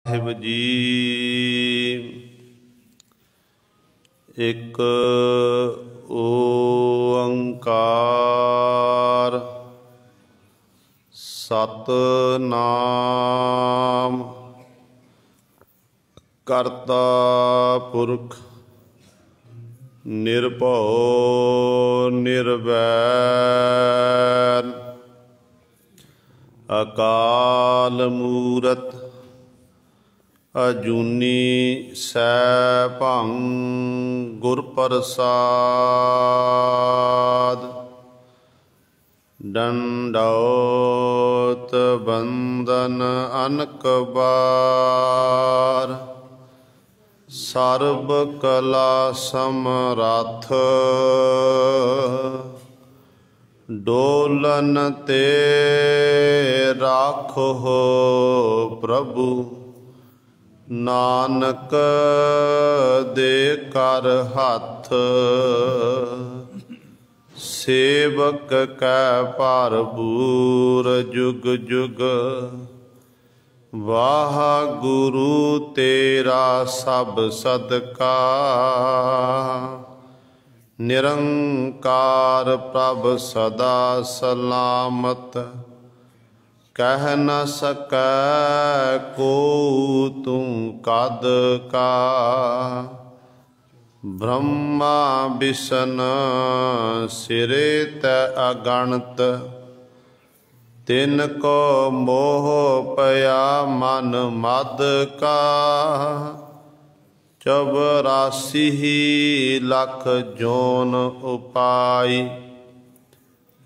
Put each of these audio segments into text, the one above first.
ਸਾਹਿਬ ਜੀ। ਇੱਕ ਓੰਕਾਰ ਸਤਿਨਾਮ ਕਰਤਾ ਪੁਰਖ ਨਿਰਭਉ ਨਿਰਵੈਰ ਅਕਾਲ ਮੂਰਤ ਅਜੂਨੀ ਸੈਭੰ ਗੁਰ ਪ੍ਰਸਾਦ। ਡੰਡੌਤ ਬੰਦਨ ਅਨਕ ਬਾਰ ਸਰਬ ਕਲਾ ਸਮਰੱਥ ਡੋਲਨ ਤੇ ਰਾਖੋ ਪ੍ਰਭੂ ਨਾਨਕ ਦੇ ਕਰ ਹੱਥ। ਸੇਵਕ ਕੈ ਭਰਪੂਰ ਜੁਗ ਜੁਗ ਵਾਹਿਗੁਰੂ ਤੇਰਾ ਸਭ ਸਦਕਾ। ਨਿਰੰਕਾਰ ਪ੍ਰਭ ਸਦਾ ਸਲਾਮਤ ਕਹਿ ਨ ਸਕੈ ਕੋ ਤੂੰ ਕਦ ਕਾ। ਬ੍ਰਹਮਾ ਬਿਸ਼ਨ ਸਿਰੇ ਤੈ ਅਗਣਤ ਤਿਨ ਕੋ ਮੋਹ ਪਿਆ ਮਨ ਮਦ ਕਾ। 84 ਲੱਖ ਜੋਨ ਉਪਾਈ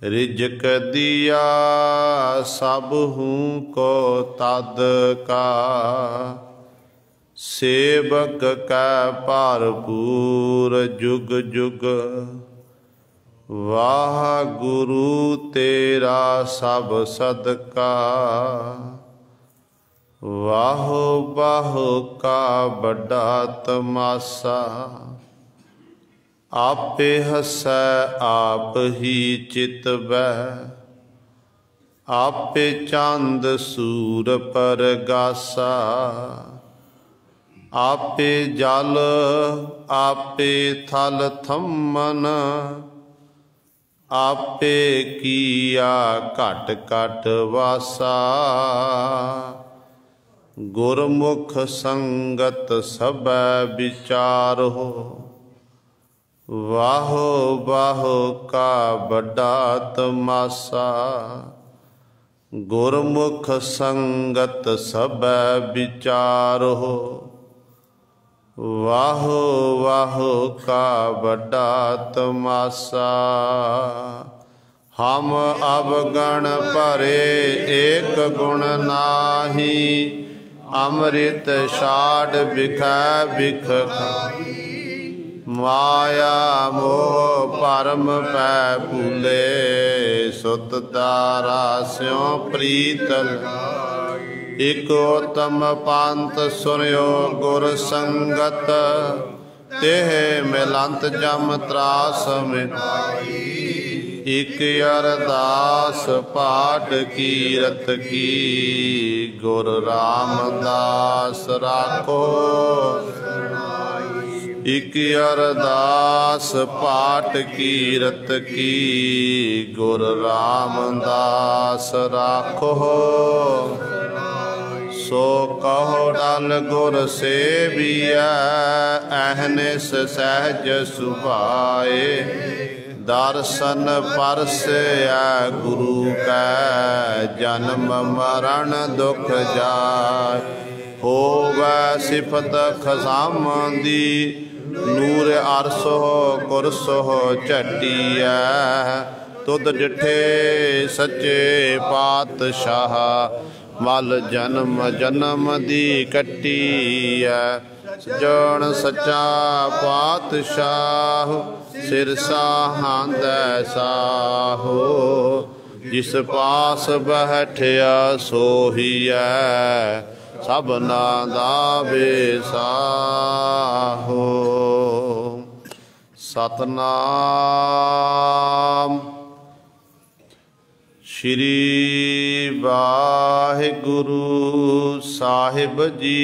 ਰਿਜਕ ਦਿਆ ਸਭਹੂ ਕੋ ਤਦ ਕਾ। ਸੇਵਕ ਕੈ ਭਰਪੂਰ ਜੁਗ ਜੁਗ ਵਾਹਿਗੁਰੂ ਤੇਰਾ ਸਭ ਸਦਕਾ। ਵਾਹੋ ਬਾਹੋ ਕਾ ਵੱਡਾ ਤਮਾਸਾ ਆਪੇ ਹਸੈ ਆਪ ਹੀ ਚਿਤਵੈ। ਆਪੇ ਚੰਦ ਸੂਰ ਪਰਗਾਸਾ ਆਪੇ ਜਲ ਆਪੇ ਥਲ ਥੰਮਨ ਆਪੇ ਕੀਆ ਘਟ ਘਟ ਵਾਸਾ। ਗੁਰਮੁਖ ਸੰਗਤ ਸਭੈ ਵਿਚਾਰੋ ਵਾਹੋ ਬਾਹੋ ਕਾ ਵੱਡਾ ਤਮਾਸਾ। ਗੁਰਮੁਖ ਸੰਗਤ ਸਭੈ ਵਿਚਾਰੋ ਵਾਹੋ ਵਾਹੋ ਕਾ ਵੱਡਾ ਤਮਾਸਾ। ਹਮ ਅਵਗਣ ਭਰੇ ਏਕ ਗੁਣ ਨਾਹੀ ਅੰਮ੍ਰਿਤ ਛਾੜ ਬਿਖੈ ਬਿਖ ਖਾਈ। ਮਾਇਆ ਮੋਹ ਭਰਮ ਪੈ ਭੂਲੇ ਸੁਤ ਤਾਰਾ ਸਿਉ ਪ੍ਰੀਤ ਲਾਈ। ਇਕ ਉਤਮ ਪੰਥ ਸੁਨਿਓ ਗੁਰ ਸੰਗਤ ਤਿਹ ਮਿਲੰਤ ਜਮ ਤਰਾਸ ਮਿਟਾਈ। ਇਕ ਅਰਦਾਸ ਪਾਠ ਕੀਰਤ ਕੀ ਗੁਰ ਰਾਮਦਾਸ ਰਾਖੋ। ਇਕ ਅਰਦਾਸ ਪਾਠ ਕੀਰਤ ਕੀ ਗੁਰ ਰਾਮਦਾਸ ਰਾਖੋ। ਸੋ ਕਹੋ ਡਲ ਗੁਰ ਸੇਵੀਐ ਅਹਨਿਸ ਸਹਿਜ ਸੁਭਾਏ। ਦਰਸ਼ਨ ਪਰਸੈ ਗੁਰੂ ਕੈ ਜਨਮ ਮਰਨ ਦੁਖ ਜਾਇ। ਹੋਵੈ ਸਿਫਤ ਖਸਮ ਦੀ ਨੂਰ ਅਰਸੋ ਕੁਰਸੋ ਝਟੀਐ। ਤੁਧ ਡਿਠੇ ਸੱਚੇ ਪਾਤਸ਼ਾਹ ਮਲ ਜਨਮ ਜਨਮ ਦੀ ਕੱਟੀਐ। ਜਣ ਸੱਚਾ ਪਾਤਸ਼ਾਹ ਸਿਰ ਸਾਹਾਂਦੈ ਸਾਹੋ। ਜਿਸ ਪਾਸ ਬੈਠਿਆ ਸੋਹੀਐ ਸਭਨਾ ਦਾ ਬੇਸਾਹੋ। ਸਤਨਾਮ श्री वाहिगुरु साहिब जी।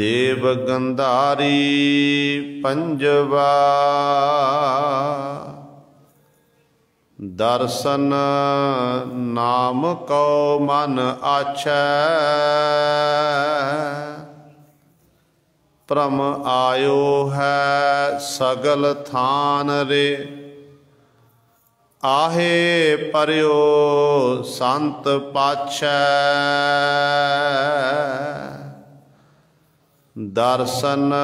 देव गंधारी पंजवा, दर्शन नाम को मन आछै। प्रम आयो है सगल थान रे, आहे परयो संत पाछै। दर्शन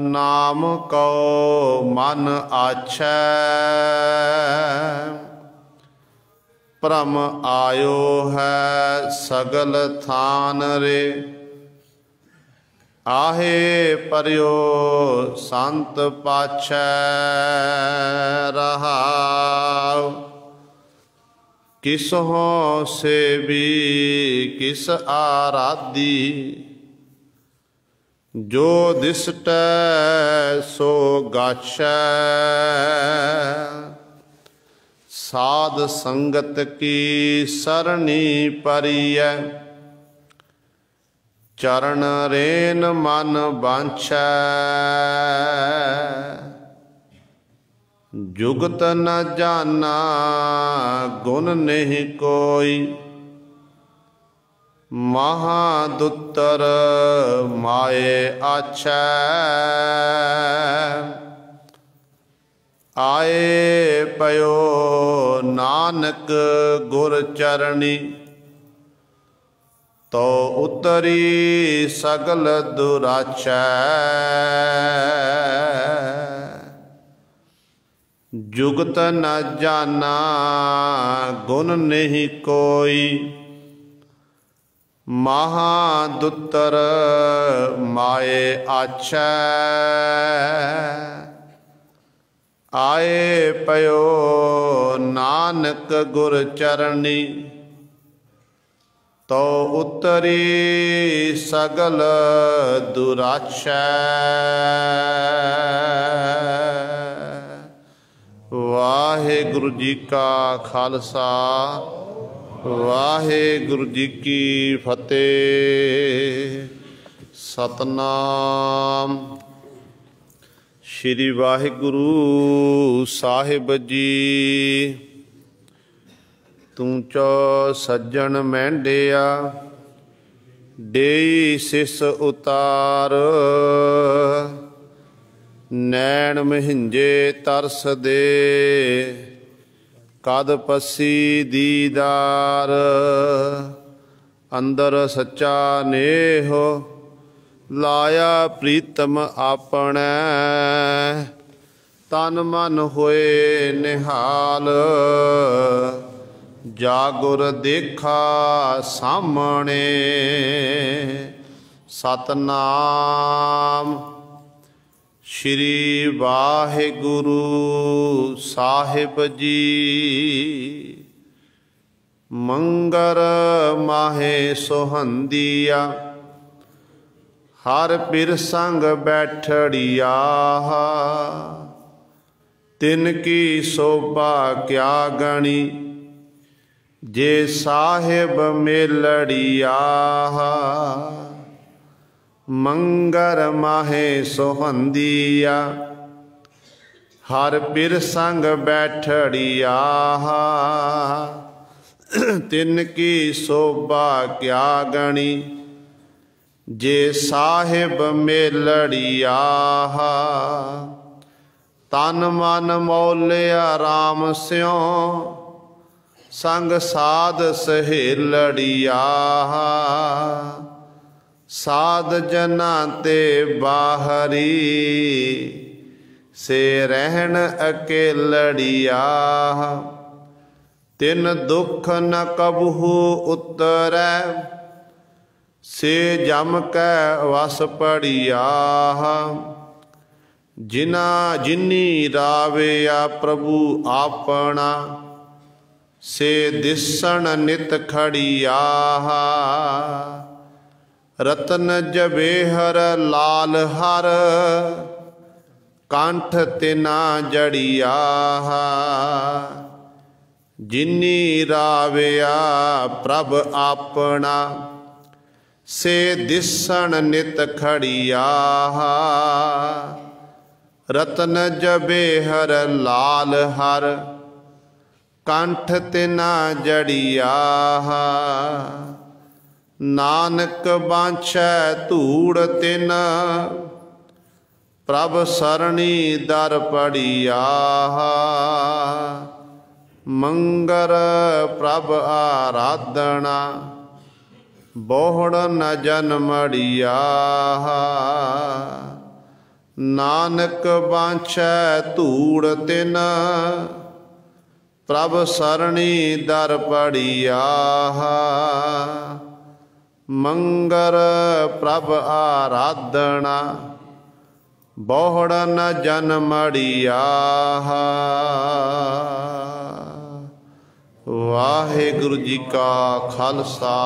नाम को मन आछै, प्रम आयो है सगल थान रे, आहे परयो संत पाछै। रहाव किस हो से भी किस आराधी, जो दिसटै सो गाछै। साध संगत की सरणी परियै, चरण रेन मन बांछै। जुगत न जाना गुण नहीं कोई, महादुत्तर माए आछै। आए पयो नानक गुर चरणी, तो उतरी सगल दुराछै। जुगत न जाना गुण नहीं कोई, महादुत्तर माए आछै। आए पयो नानक गुर चरणी, तो उतरी सगल दुराछै। वाहिगुरु जी का खालसा, वाहिगुरु जी की फतेह। सतनाम। श्री वाहिगुरु साहिब जी। तू चो सज्जन मैंडिया, डेई सिस उतार। नैन महिंजे तरस दे, कद पसी दीदार। अंदर सच्चा नेहो, लाया प्रीतम आपणै। तन मन होए निहाल, जागुर देखा सामणे। सतनाम। श्री वाहिगुरु साहिब जी। मंगर माहे सोहंदिया, हर पिर संग बैठड़िया। तिनकी शोभा क्या गणी, जे साहिब मेलड़िया। मंगर माहे सोहंदिया, हर पिर संग बैठड़िया। तिनकी शोभा क्या गणी, जे साहिब मेलड़िया। तन मन मौलिया राम स्यों, संग साध सहेलड़िया। साध जना ते बाहरी, से रहन अकेलड़िया। तिन दुख न कबहू उतरै, से जम कै वस पड़िया। जिना जिनी रावेया प्रभु आपना, से दिसन नित खड़िया। रतन जबेहर लाल हर, कंठ तिना जड़िया। जिनी रावया प्रभ आपना से दिसण नित खड़िया। रतन जबे हर लाल हर कंठ तिना जड़िया। नानक बांछै धूड़ तिन प्रभ सरणी दर पड़िया। मंगर प्रभ आराधना बोहड़ न जन्मड़िया। नानक बांछै धूड़ तिन प्रभ सरणी दर पड़िया। मंगर प्रभ आराधना बोहड़ न जन्मड़िया। वाहेगुरु जी का खालसा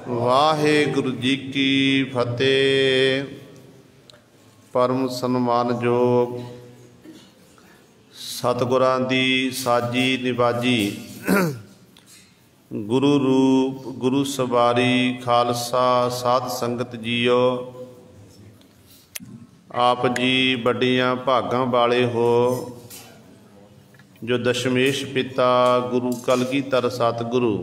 वाहेगुरु जी की फतेह। परम सन्मानयोग सतगुरां दी साजी निबाजी गुरु रूप गुरु सवारी खालसा साध संगत जीओ। आप जी बड़ियां भागां वाले हो जो दशमेश पिता गुरु कलगीधर सतगुरु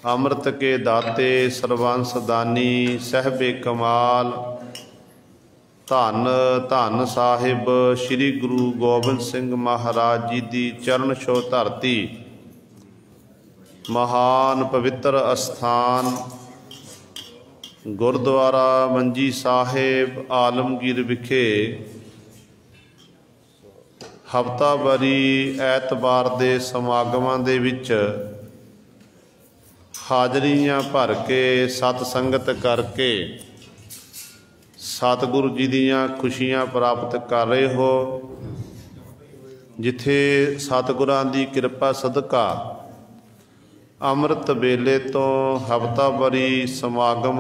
अमृत के दाते सर्वंस दानी सहबे कमाल धन धन साहिब श्री गुरु गोबिंद सिंह महाराज जी दी चरण छो धरती महान पवित्र अस्थान गुरुद्वारा मंजी साहिब आलमगीर विखे हफ्तावारी ऐतवार के समागमां दे विच हाजरियां भर के सतसंगत करके सतगुरु जी दीयां खुशियां प्राप्त कर रहे हो। जिथे सतगुरां दी कृपा सदका अमृत वेले तो हफ्तावारी समागम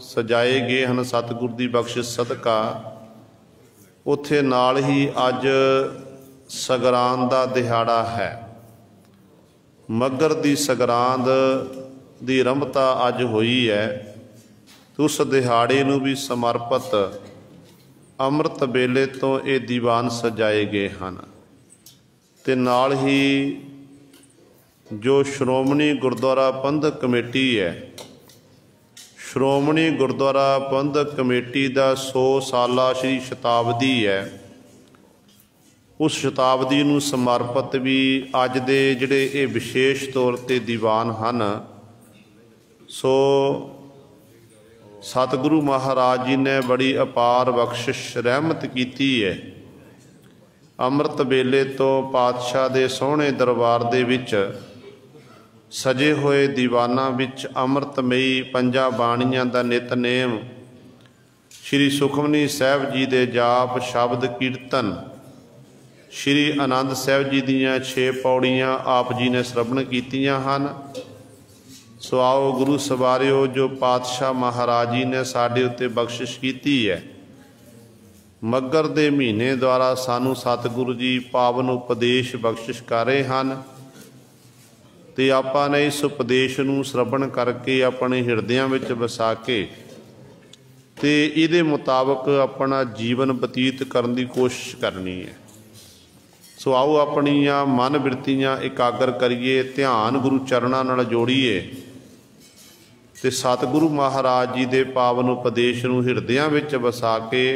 सजाए गए हैं सतगुरु की बख्शिश सदका, उत्थे नाल ही अज सगरांद का दिहाड़ा है। मगर की सगरांद की रंभता अज हुई है, तो उस दिहाड़े नूं भी समर्पित अमृत वेले तो ये दीवान सजाए गए हैं। ते नाल ही जो श्रोमणी गुरुद्वारा प्रबंधक कमेटी है, श्रोमणी गुरुद्वारा प्रबंधक कमेटी का 100 साला श्री शताब्दी है, उस शताब्दी नूं समर्पित भी अज दे जिहड़े ये विशेष तौर ते दीवान हैं। सो सतगुरु महाराज जी ने बड़ी अपार बख्शिश रहमत की है। अमृत वेले तो पातशाह दे सोहणे दरबार दे विच सजे हुए दीवाना विच अमृतमयी पंजा बाणियां दा नितनेम, श्री सुखमनी साहब जी दे जाप शब्द कीर्तन, श्री आनंद साहब जी दीयां 6 पौड़ियां आप जी ने श्रवण कीतियां हन। सो आओ गुरु सवारियो, जो पातशाह महाराज जी ने साडे उत्ते बख्शिश की है, मगर दे महीने द्वारा सानू सतगुरु जी पावन उपदेश बख्शिश कर रहे हैं। तो आपां ने इस उपदेश नूं श्रवण करके अपने हिरदियां विच वसा के ते इहदे मुताबक अपना जीवन बतीत करने की कोशिश करनी है। सो आओ अपनियां मन बिरतियां एकागर करिए, ध्यान गुरु चरणां नाल जोड़ीए ते सतगुरु महाराज जी दे पावन उपदेश नूं हिरदियां विच वसा के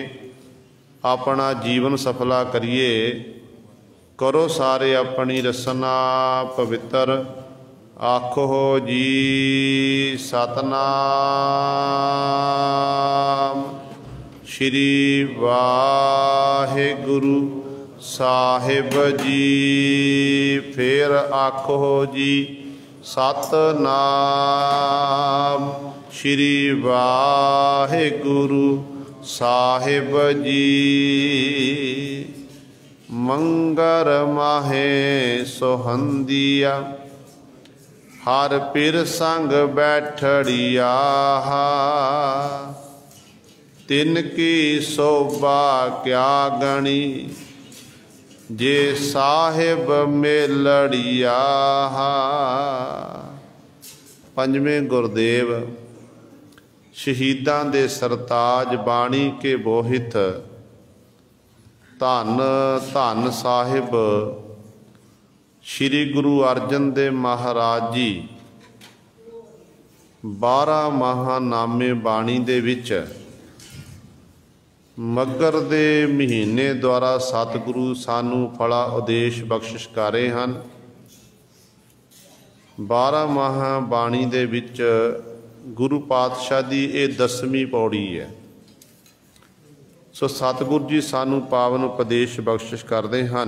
अपना जीवन सफला करिए। करो सारे अपनी रसना पवित्र, आखो जी सतनाम श्री वाहिगुरु साहिब जी। फिर आखो जी सतनाम श्री वाहिगुरु साहिब जी। मंगर माहे सोहंदिया हर पिर संग बैठड़िया। तिन की शोभा क्या गणी, जे साहिब मेलड़िया। पंजवें गुरदेव शहीदां दे सरताज बाणी के बोहित धन धन साहिब श्री गुरु अर्जन देव महाराज जी 12 महानामे बाणी दे विच मगर दे महीने द्वारा सतगुरु सानू फला उदेश बख्शिश कर रहे हैं। 12 महाबाणी दे विच गुरु पातशाह दी ये 10वीं पौड़ी है। सो सतगुरु जी सानू पावन उपदेश बख्शिश करते हैं।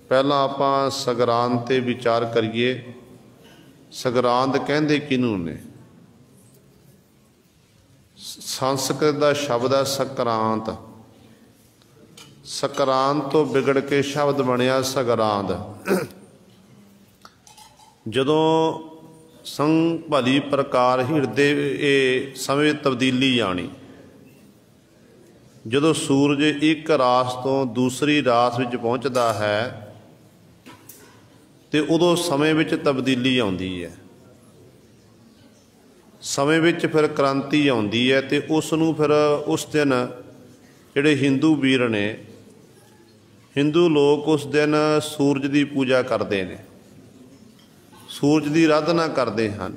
पहला आपां सगरांद ते विचार करिए। सगरांद कहंदे किनू ने? संस्कृत का शब्द है सक्रांत। सक्रांत तो बिगड़ के शब्द बनया सगरांद। जदों संग भली प्रकार हिरदे ये समय तब्दीली आनी, जदों सूरज एक रास तो दूसरी रास विच पहुँचता है तो उदों समय विच तब्दीली आउंदी है। समय विच फिर क्रांति आउंदी है तो उसनूं फिर उस दिन जिहड़े हिंदू वीर ने, हिंदू लोग उस दिन सूरज की पूजा करते हैं, सूरज की आराधना करते हैं।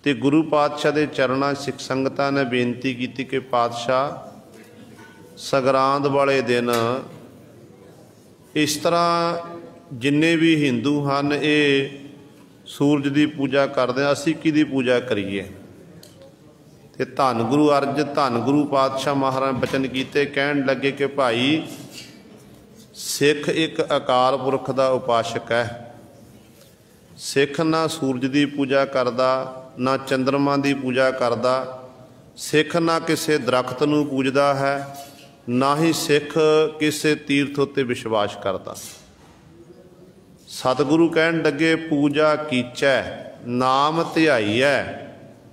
तो गुरु पातशाह के चरणों सिख संगतां ने बेनती की कि पातशाह सगरांद वाले दिन इस तरह जिन्ने भी हिंदू हैं ये सूरज की पूजा करते हैं, असीं किहदी पूजा करिए? तो धन गुरु अर्जन धन गुरु पातशाह महाराज बचन किए, कहन लगे कि भाई सिख एक अकाल पुरख का उपासक है। सिख ना सूरज की पूजा करता, ना चंद्रमा की पूजा करता। सिख ना किसी दरख्त नूं पूजदा है, ना ही सिख किसी तीर्थ उत्ते विश्वास करता। सतगुरु कहन लगे पूजा कीचै नाम ध्याईऐ,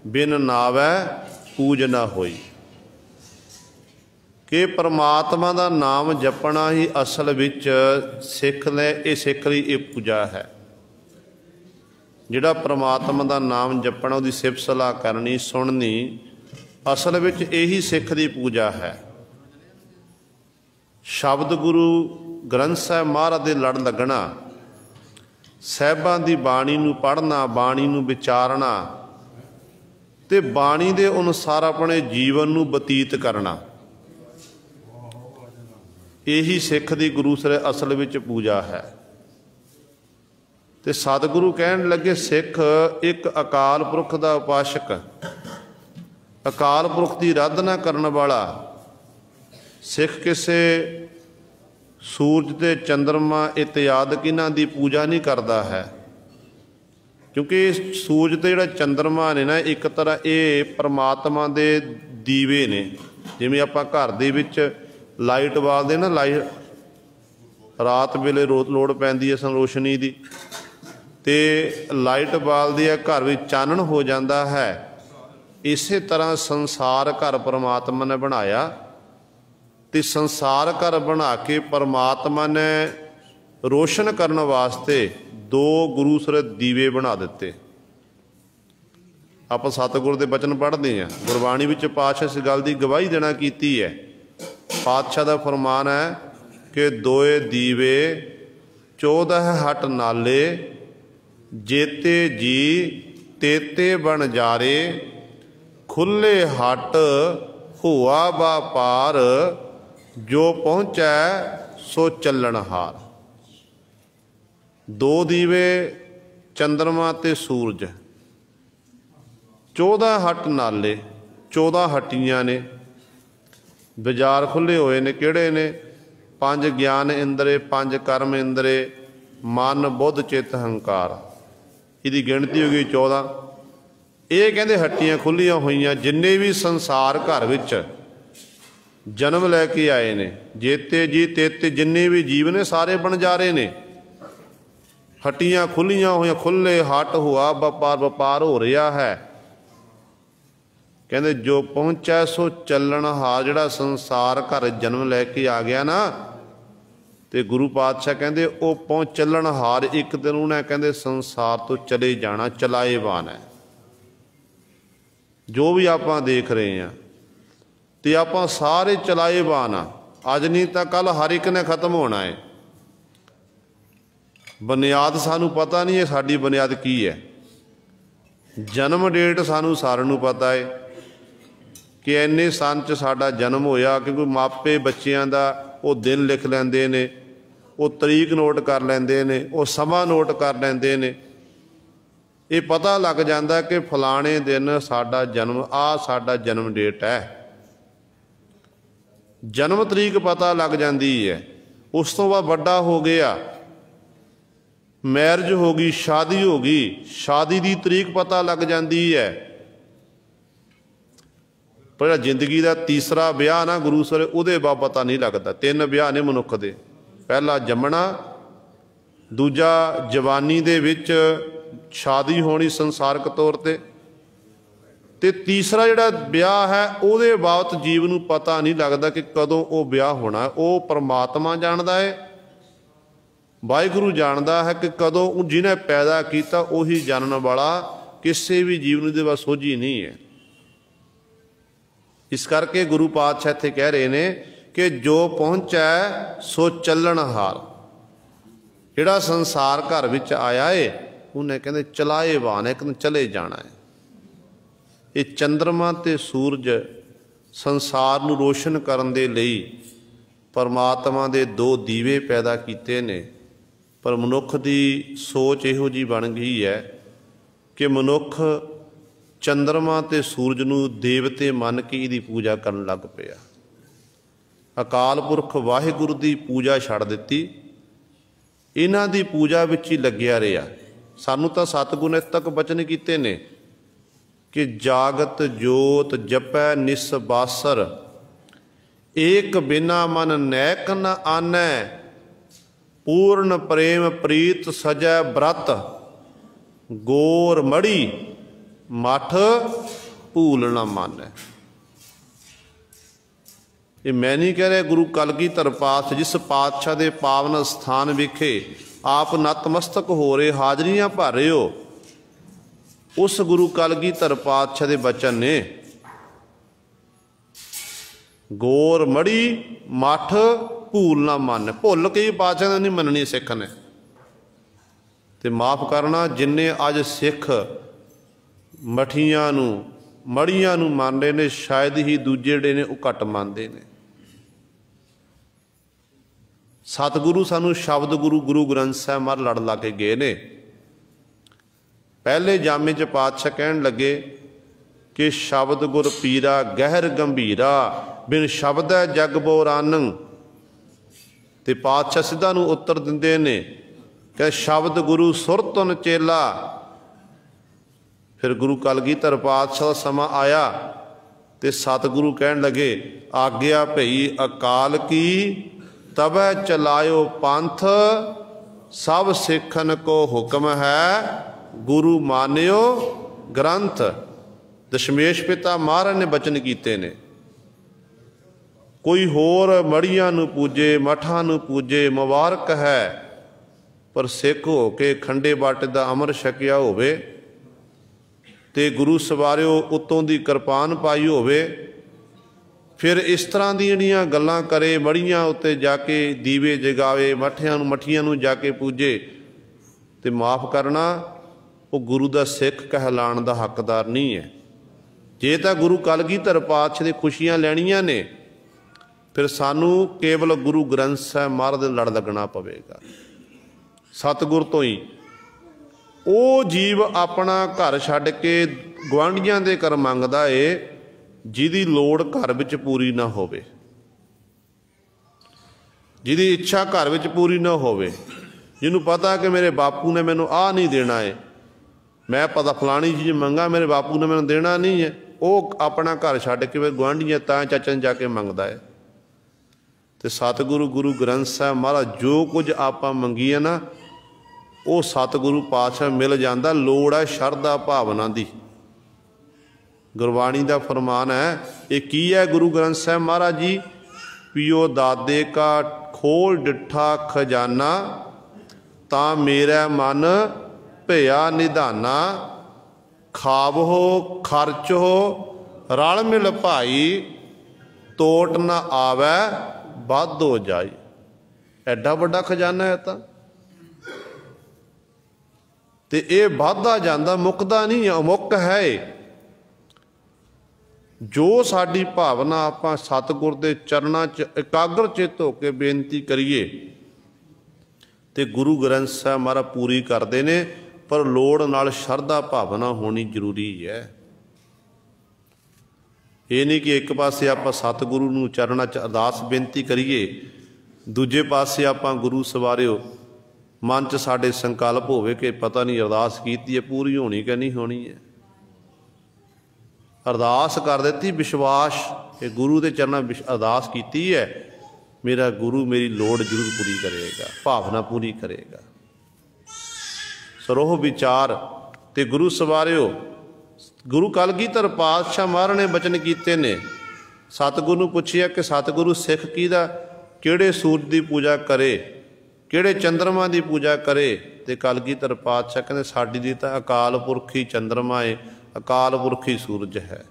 बिन नावै पूज न होई। कि परमात्मा का नाम जपना ही असल विच सिख ने ये सिख लई ये पूजा है। जिहड़ा परमात्मा का नाम जपना, उसकी सिफत सलाह करनी सुननी, असल विच यही सिख की पूजा है। शब्द गुरु ग्रंथ साहिब महाराज दे लड़ लगना, साहिबां दी बाणी नूं पढ़ना, बाणी नूं विचारना ते बाणी दे अनुसार अपने जीवन नूं बतीत करना, यही सिख दी गुरु सर असल विच पूजा है। ते सतगुरु कहन लगे सिख एक अकाल पुरख का उपासक, अकाल पुरख की आराधना करने वाला। सिख किसे सूरज ते चंद्रमा इत्यादि इन्हां दी पूजा नहीं करता है, क्योंकि सूरज ते जिहड़ा चंद्रमा ने ना एक तरह ये परमात्मा दे दीवे ने। जिवें आपां घर दे विच लाइट बालदे ना, लाइट रात वेले लोड़ पैंदी है सन रोशनी दी, ते लाइट बालदी है, घर विच चानण हो जाता है। इसे तरह संसार घर परमात्मा ने बनाया, तो संसार घर बना के परमात्मा ने रोशन करने वास्ते 2 गुरु सर दीवे बना दिते। आप सतगुरु के बचन पढ़ते हैं, गुरबाणी विच पातशाह इस गल की गवाही देना कीती है। पातशाह का फरमान है कि 2 दीवे 14 हट नाले, जेते जी तेते बन जारे, खुले हट हुआ व्यापार, जो पहुँचै सो चलनहार। 2 दीवे चंद्रमा ते सूरज, 14 हट नाले, 14 हट्टियां ने, बाजार खुले हुए ने। किहड़े ने? 5 ज्ञान इंद्रे, 5 कर्म इंद्रे, मन बुद्ध चित हंकार, इसकी गिणती हो गई 14। ये कहते हट्टियां खुलियां हुई, जिन्ने भी संसार घर विच जन्म लैके आए ने, जेते जी तेते जिन्ने भी जीव ने सारे बनजारे ने। हट्टियां खुलियां हुई, खुले हट हुआ व्यापार, व्यापार हो रहा है। कहते जो पहुँचा सो चलनहार, जिहड़ा संसार घर जन्म लैके आ गया ना, तो गुरु पातशाह कहते वो पहुँच चलनहार, एक दिन उन्हें कहते संसार तो चले जाना, चलाएवान है। जो भी आप देख रहे हैं तो आप सारे चलाएवान आ, अज नहीं तो कल हर एक ने खत्म होना है। बुनियाद सानू पता नहीं है, साडी बुनियाद की है। जन्म डेट सानू सारिਆਂ ਨੂੰ पता है कि इन्ने सन च साडा जन्म होया, क्योंकि मापे बच्चियां दा वो दिन लिख लैंदे ने, वो तरीक नोट कर लैंदे ने, वो समा नोट कर लैंदे ने। ये पता लग जाता कि फलाने दिन साडा जन्म, साडा जन्म डेट है। जन्म तरीक पता लग जाती है। उस तो बाद बड़ा हो गया, मैरिज हो गई, शादी हो गई, शादी की तरीक पता लग जाती है। पर जिंदगी का तीसरा ब्याह ना गुरु सर, उहदे बाद पता नहीं लगता। 3 ब्याह ने मनुख दे, पहला जमना, दूजा जवानी दे विच शादी होनी संसारक तौर पर, ते तीसरा जिहड़ा ब्याह है उहदे बाबत जीव नूं पता नहीं लगता कि कदों वो ब्याह होना। वो परमात्मा जानदा है, वाहिगुरू जानदा है कि कदों जिन्हें पैदा किया उही जानने वाला, किसी भी जीव नूं दे बारे सोझी नहीं है। इस करके गुरु पातशाह इत्थे कह रहे ने कि जो पहुँचा सो चलनहार, जिहड़ा संसार घर विच आया है उन्हें कहते चलाएवान है, कहते चले जाना है। ये चंद्रमा ते सूरज संसार नूं रोशन करन दे लई परमात्मा दे 2 दीवे पैदा कीते ने। पर मनुख की सोच इहो जी बन गई है कि मनुख चंद्रमा ते सूरज नूं देवते मन के इहदी पूजा करन लग पिया। अकाल पुरख वाहिगुरू की पूजा छड़ दित्ती, इन्हां दी पूजा विच ही लग्या रहा। सानू तां सतगुर ने तक बचन कीते ने कि जागत जोत जपै निसबासर, एक बिना मन नैक न आनै, पूर्ण प्रेम प्रीत सजै ब्रत, गोर मड़ी मठ भूल न मानै। ये मैं नहीं कह रहा, गुरु कलगीधर पातशाह जिस पातशाह के पावन स्थान विखे आप नतमस्तक हो रहे, हाजरियां भर रहे हो, उस गुरु कलगीधर पातशाह के बचन ने। गोर मड़ी मठ भूल ना मन, भुल के पातशाह नहीं मननी सिख ने। ते माफ़ करना, जिन्ने अज सिख मठियां नूं मड़ियां नूं मानते ने, शायद ही दूजे जिहड़े ने वो घट मानते ने। सतगुरु सानू शब्द गुरु गुरु ग्रंथ साहिब महाराज लड़ ला के गए ने। पहले जामे च पातशाह कहन लगे कि शब्द गुर पीरा गहर गंभीरा, बिन शब्द है जग बोरानंग। ते पातशाह सिद्धा नूं उत्तर दिंदे ने कि शब्द गुरु सुरतुन चेला। फिर गुरु कलगीधर पातशाह का समा आया तो सतगुरु कहन लगे आग्या भई अकाल की, तबै चलायो पंथ, सब सिखन को हुक्म है, गुरु मानियो ग्रंथ। दशमेश पिता महाराज ने बचन कीते ने। कोई होर मड़ियां नूं पूजे, मठां नूं पूजे, मुबारक है, पर सिख हो के खंडे बाटे दा अमर छकिया होवे ते गुरु सवारिओ उत्तों दी किरपान पाई होवे, फिर इस तरह दी जिहड़ियां गल्लां करे, मड़ियां उत्ते जाके दीवे जगावे, मठियां नूं जाके पूजे, ते माफ़ करना वो गुरु दा सिख कहलाण दा हकदार नहीं है। जे तां गुरु कलगीधर पातशाह दी खुशियां लैणियां ने, फिर सानू केवल गुरु ग्रंथ साहिब महाराज दे लड़ लगना पवेगा। सतगुर तो ही वो जीव अपना घर छड्ड के गुआंढियां दे घर मंगदा है, जिहदी लोड़ घर विच पूरी ना होवे, जिहदी इच्छा घर विच पूरी ना होवे, जिन्हों पता कि मेरे बापू ने मैनू आ नहीं देना है, मैं पता फलानी चीज़ मंगा मेरे बापू ने मैनू देना नहीं है, वो अपना घर छड्ड के फिर गुआंढियां तां चाचा जाके मंगदा है। तो सतगुरु गुरु ग्रंथ साहिब महाराज जो कुछ आपां मंगीए ना, वो सतगुरु पातशाह मिल जाता। लोड़ है शरधा भावना दी। गुरबाणी का फरमान है। ये की है गुरु ग्रंथ साहब महाराज जी, पियो दादे का खोल डिठा खजाना, ता मेरा मन भया निधाना, खावहो खर्च हो रल मिल भाई, तोट न आवे बद हो जाई। एडा बड़ा खजाना है तो ये बढ़ता जाता, मुकदा नहीं, अमुक है। जो साडी भावना आपां सतगुर दे चरणां च एकाग्र चित होकर बेनती करिए तो गुरु ग्रंथ साहब महाराज पूरी करते ने, पर लोड़ नाल शरधा भावना होनी जरूरी है। ये नहीं कि एक पासे आपां सतगुरु नूं चरणां च अरदास बेनती करिए, दूजे पासे आपां गुरु सवारिओ मन च साडे संकल्प होवे कि पता नहीं अरदास कीती है पूरी होनी कि नहीं होनी है। अरदास कर देती विश्वास कि गुरु के चरणों अरदास कीती है, मेरा गुरु मेरी लोड़ जरूर पूरी करेगा, भावना पूरी करेगा। सरोह विचार ते गुरु सवारिओ, गुरु कलगीधर पातशाह महाराज ने बचन कीते ने। सतगुरु नूं पुछिया कि सतगुरु सिख किहदा किहड़े सूरज की पूजा करे, किहड़े चंद्रमा की पूजा करे, तो कलगीधर पातशाह कहते साडी दी तां अकाल पुरख ही चंद्रमा है, अकाल पुरख ही सूरज है।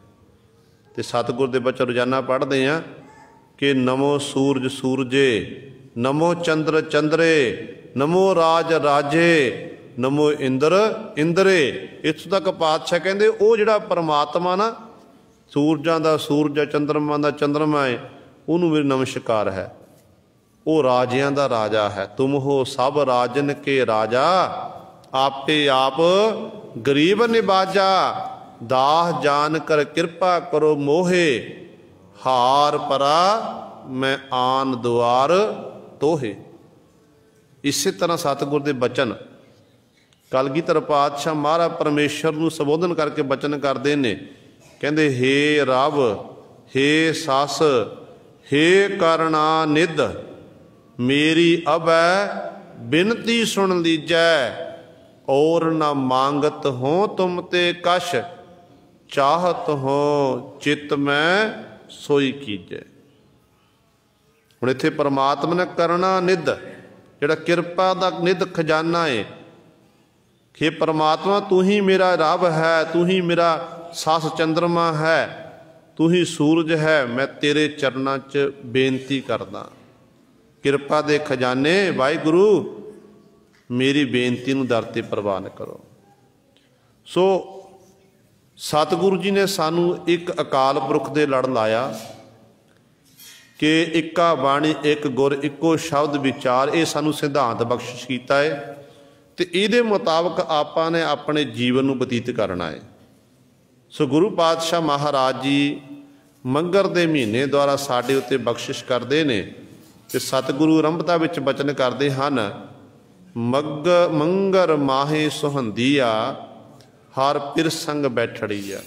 तो सतगुर दे बचन रोजाना पढ़ते हैं कि नमो सूरज सूरजे, नमो चंद्र चंद्रे, नमो राज राजे, नमो इंद्र इंद्रे। इत्थों तक पातशाह कहते वो जिहड़ा परमात्मा ना सूरजां दा सूरज, चंद्रमा दा चंद्रमा है, उन्होंने मेरी नमस्कार है। वो राजियां दा राजा है। तुम हो सब राजन के राजा, आपे आप गरीब निबाजा, दाह जान कर कृपा करो मोहे, हार परा मैं आन द्वार तोहे। इसी तरह सतगुर दे बचन कलगीधर पातशाह महाराज परमेश्वर नूं संबोधन करके बचन करते हैं, कहते हे रब, हे सस, हे करुणा निध, मेरी अबै बिनती सुन लीजै, और न मांगत हो तुम ते कश, चाहत हो चित में सोई कीजै। हुण इत्थे परमात्मा ने करुणा निध, जिहड़ा किरपा दा निध खजाना है, हे परमात्मा तू ही मेरा रब है, तू ही मेरा सस चंद्रमा है, तू ही सूरज है, मैं तेरे चरणों च बेनती करदा। किरपा दे खजाने वाहिगुरू मेरी बेनती नूं दर ते प्रवान करो। सो सतगुरु जी ने सानू एक अकाल पुरख दे लड़ लाया कि इक्का बाणी एक गुर इक्को शब्द विचार, ये सानू सिद्धांत बख्शिश कीता है ते इहदे मुताबक आपां ने अपने जीवन नूं बतीत करना है। सो गुरु पातशाह महाराज जी मंगर दे महीने द्वारा साडे उत्ते बख्शिश करते हैं कि सतगुरु आरंभता विच बचन करते हैं, मंगर माहे सुहंदिया, हर पिर संग बैठड़िया।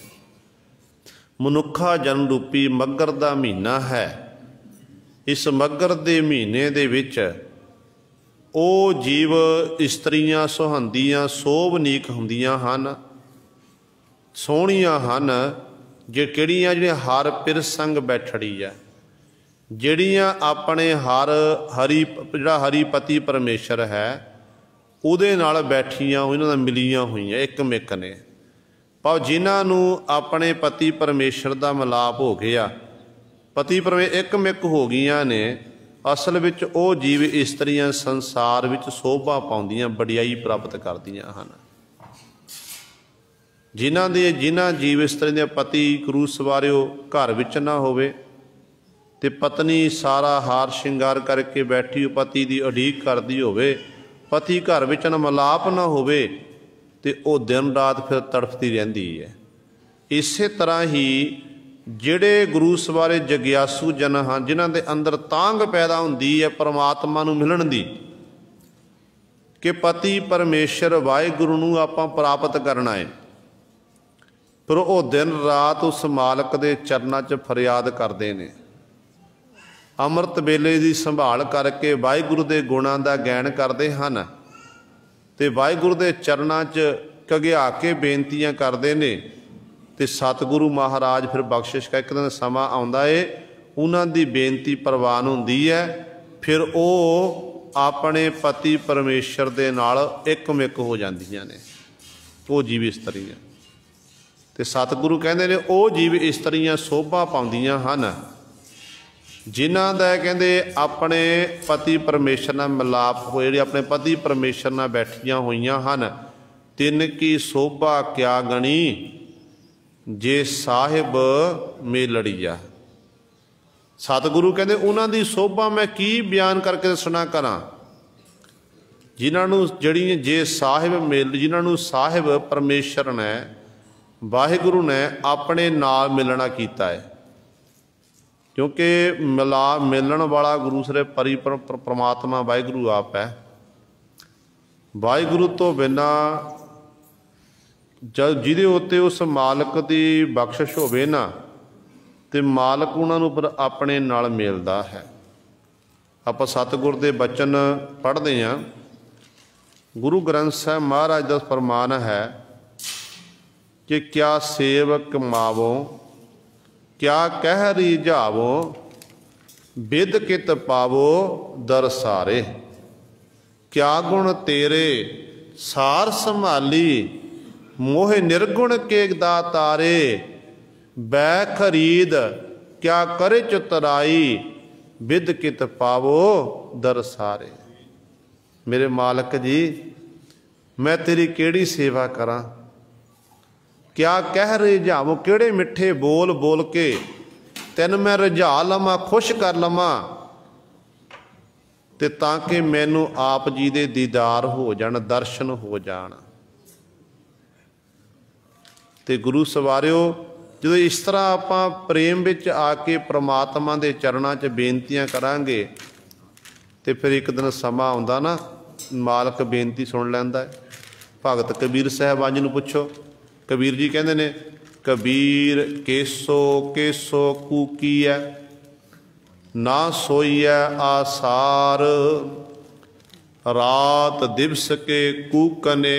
मनुखा जन्म रूपी मगर दा महीना है। इस मगर दे महीने दे विच ओ जीव इस्त्रियां सुहंदियां सोभनीक हुंदियां हन, सोहणियां हन, जे किहड़ियां जिहड़ियां हर पिर संग बैठड़िया, जिहड़ियां अपने हर हरि जिहड़ा हरिपति परमेश्वर है उहदे नाल बैठियां, उन्हां नाल मिलियां होईयां, एक मिक ने। पर जिन्हां नूं अपने पति परमेश्वर दा मिलाप हो गया, पति परमेश्वर एक मिक हो गईयां ने, असल विच ओ जीव इस्त्रियां संसार विच शोभा पाउंदियां, वडियाई प्राप्त करदियां हन। जिन्हां जीव इस्त्री दे पति गुरु सवारिओ घर विच ना होवे ते पत्नी सारा हार श्रृंगार करके बैठी पति की उड़ीक करती होवे, पति घर विच ना मिलाप ना होवे ते ओ दिन रात फिर तड़फती रहिंदी है। इसे तरह ही जिहड़े गुरु सवारे जग्यासू जन हैं, जिन्हां दे अंदर तांग पैदा हुंदी है परमात्मा नूं मिलण दी कि पति परमेश्वर वाहिगुरू नूं आपां प्राप्त करना है, पर वो दिन रात उस मालक दे चरनां च फरियाद करते हैं। अमृत वेले की संभाल करके वाहिगुरू दे गुणां दा गैन करते हैं ते वाहिगुरू दे चरनां च घगिया के बेनतियां करते हैं ਤੇ सतगुरु महाराज फिर बख्शिश का एक दिन समा आउंदा है, उन्हां दी बेनती प्रवान हुंदी है, फिर वो अपने पति परमेश्वर दे नाल एकमिक हो जांदियां ने। वो जीव इस्तरियां ते सतगुरु कहंदे ने वो जीव इस्तरियां शोभा पाउंदियां हन जिन्हां दा कहंदे अपने पति परमेश्वर नाल मिलाप होए, जिहड़े अपने पति परमेश्वर नाल बैठियां होईयां हन। तिन की शोभा क्या गणी जे साहिब मेलड़िया। सतगुरु कहते उन्हां दी शोभा मैं की बयान करके दसना करा, जिन्हां जड़ी जे साहिब मेल, जिन्हां साहिब परमेश्वर ने वाहिगुरु ने अपने नाल मिलना कीता है। क्योंकि मिलन वाला गुरु सरे परमात्मा वाहिगुरु आप है। वाहिगुरु तो बिना जब जिहदे उत्ते उस मालक की बख्शिश होवे ना, तो मालक उन्होंने पर अपने नाल मिलदा है। आपां सतगुर दे बचन पढ़ते हैं। गुरु ग्रंथ साहिब महाराज का फरमान है कि क्या सेवक मावो, क्या कह रिझावो, बिद कित पावो दरसारे। क्या गुण तेरे सार संभाली, मोह निर्गुण के दातारे। बै खरीद क्या करे चतुराई, बिद कित पावो दरसारे। मेरे मालक जी मैं तेरी केड़ी सेवा करा, क्या कह रिझावो, केड़े मिठे बोल बोल के तेन मैं रिझा लवां, खुश कर लवां, ते ताकि मैनू आप जी दे दीदार हो जाण, दर्शन हो जाण। ते गुरु सवारियो जो इस तरह आपां प्रेम विच आके परमात्मा दे चरणां च बेनतियां करांगे, तो फिर एक दिन समा आउंदा ना, मालक बेनती सुन लैंदा है। भगत कबीर साहिब जी नूं पुछो, कबीर जी कहंदे ने कबीर केसो केसो कूकीऐ, ना सोईऐ आसार। रात दिवस के कूकने,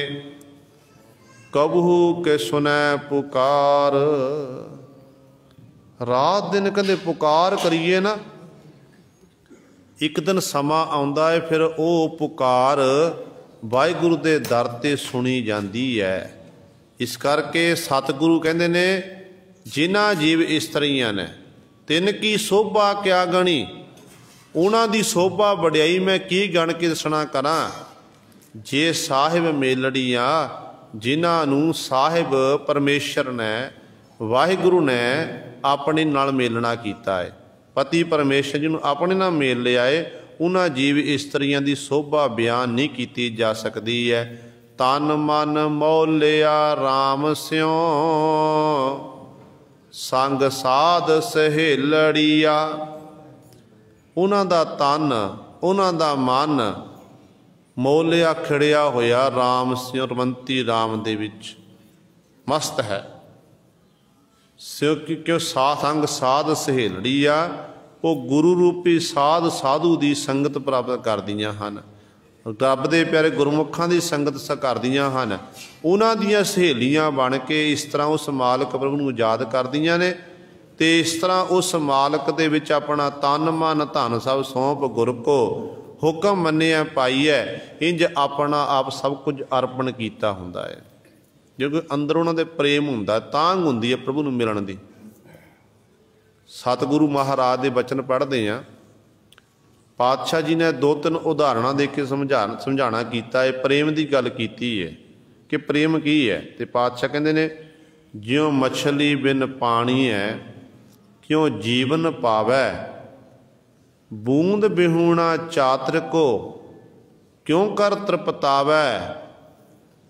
कबहू के सुनै पुकार। रात दिन कहते पुकार करिए ना, एक दिन समा आउंदा है, फिर वो पुकार वाहिगुरु दे दर ते सुनी जाती है। इस करके सतगुरु कहते ने जिन्हां जीव इस्तरियां ने तिन की शोभा क्या गणी, उन्हां दी शोभा वड्याई मैं की गण के दसना करा। जे साहिब मेलड़ियां, जिन्हां साहिब परमेश्वर ने वाहिगुरु ने अपने नाल मेलना कीता है। पति परमेश्वर जी अपने नाल मेल लिया है। उन्हां जीव इस्तरियां दी शोभा बयान नहीं की जा सकती है। तन मन मौलिया राम स्यों, संग साध सहेलड़िया। उन्हां दा तन, उन्हां दा मन मोलिया खिड़िया होया राम सिंह रमंती राम दे विच मस्त है। क्यों संग साध सहेलड़ी आ, वो गुरु रूपी साध साधु की संगत प्राप्त करदियां हन। रब दे प्यारे गुरमुखां की संगत करदियां हन। उन्हां दियां सहेलियां बन के इस तरह उस मालक प्रभु नूं याद करदियां ने, ते इस तरह उस मालक दे विच अपना तन मन धन सब सौंप गुर को हुक्म मन्निया पाई है। इंज अपना आप सब कुछ अर्पण किया हुंदा है। क्योंकि अंदर उन्होंने प्रेम हुंदा, तांग हुंदी है प्रभु नूं मिलण दी। सतगुरु महाराज के बचन पढ़ते हैं। पातशाह जी ने दो तीन उदाहरण दे के समझाना कीता है, प्रेम की गल कीती है कि प्रेम की है। तो पातशाह कहते ने ज्यों मछली बिन पानी है, क्यों जीवन पावै। बूंद बिहूणा चातर को, क्यों कर तृपतावै।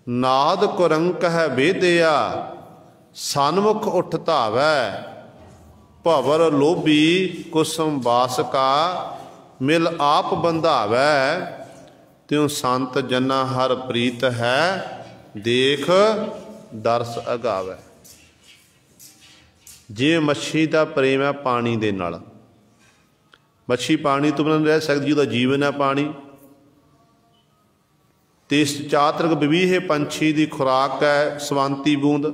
नाद कुरंक है बेदिया, सन्मुख उठ धावै। भवर लोभी कुसुम बास का, मिल आप बंधावै। त्यों संत जना हर प्रीत है, देख दरस अगावै। जे मच्छी का प्रेम है पानी दे नाल, मच्छी पानी तो बिना रह सकती, उसका जीवन है पानी। तो इस चातरक विवीह पंछी की खुराक है सवांती बूंद।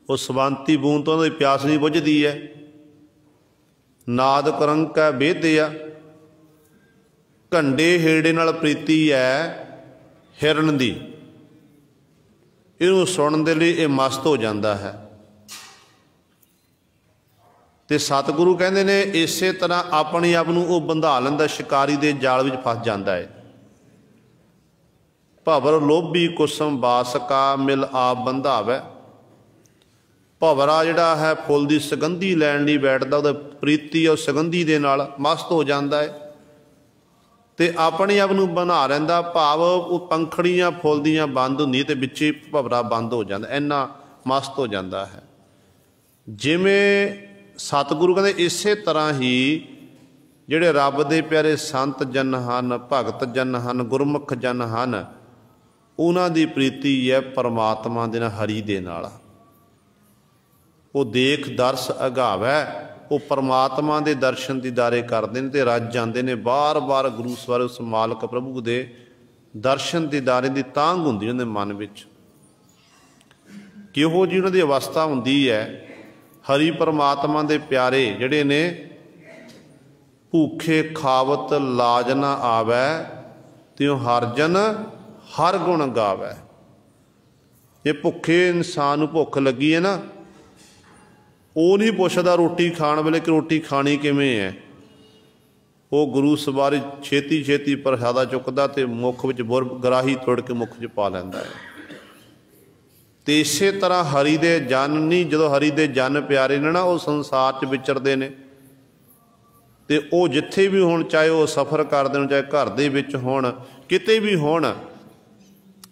वो सवांती बूंद तो उन्होंने प्यास नहीं बुझदी है। नाद करंक है बेदिया, घंडे हेड़े नाल प्रीति है हिरन दी, इनू सुनने दे लई ये मस्त हो जाता है। तो सतगुरु कहते ने इसे तरह अपने आप नूं वो बंधा लैंदा, शिकारी दे जाल विच फस जाता है। भवर लोभी कुसम बासका मिल आप बंधावै, भवरा जिहड़ा है फुल की सुगंधी लैण लई बैठदा, उहदी प्रीति और सुगंधी दे नाल मस्त हो जाता है ते अपने आप नूं बना रहिंदा। भाव वो पंखड़ियां फुल दियां बंद हुंदी ते विचे भवरा बंद हो जाता, इन्ना मस्त हो जाता है। जिवें सतगुरु कहते इसे तरह ही जिहड़े रब दे प्यारे संत जन हन, भगत जन हन, गुरमुख जन हन, उन्हां दी प्रीति है परमात्मा दे नाल, हरि दे नाल। वो देख दर्श अगावै, वो परमात्मा दे दर्शन दीदारे करते हैं ते रज जाते हैं। बार बार गुरु सवारे उस मालक प्रभु दे दर्शन दीदारे की तांग हुंदी उन्हां दे मन विच। किहो जी उन्हां दी अवस्था हुंदी है। हरि परमात्मा दे प्यारे जिहड़े ने, भूखे खावत लाज ना आवै, त्यों हर जन हर गुण गावै। ये भुखे इंसान नूं भुख लगी है ना, वो नहीं पुछदा रोटी खाण वेले कि रोटी खानी किवें है। वो गुरु सवारी छेती छेती प्रसादा चुकदा ते मुख विच बुर गराही तोड़ के मुख च पा लैंदा है। तो इसे तरह हरि दे जन नहीं, जो हरि दे जन प्यारे ने ना, वो संसार च विचरदे ने ते वो जिथे भी होण, चाहे वो सफ़र करदे होण, चाहे घर दे विच होण, किते भी होण,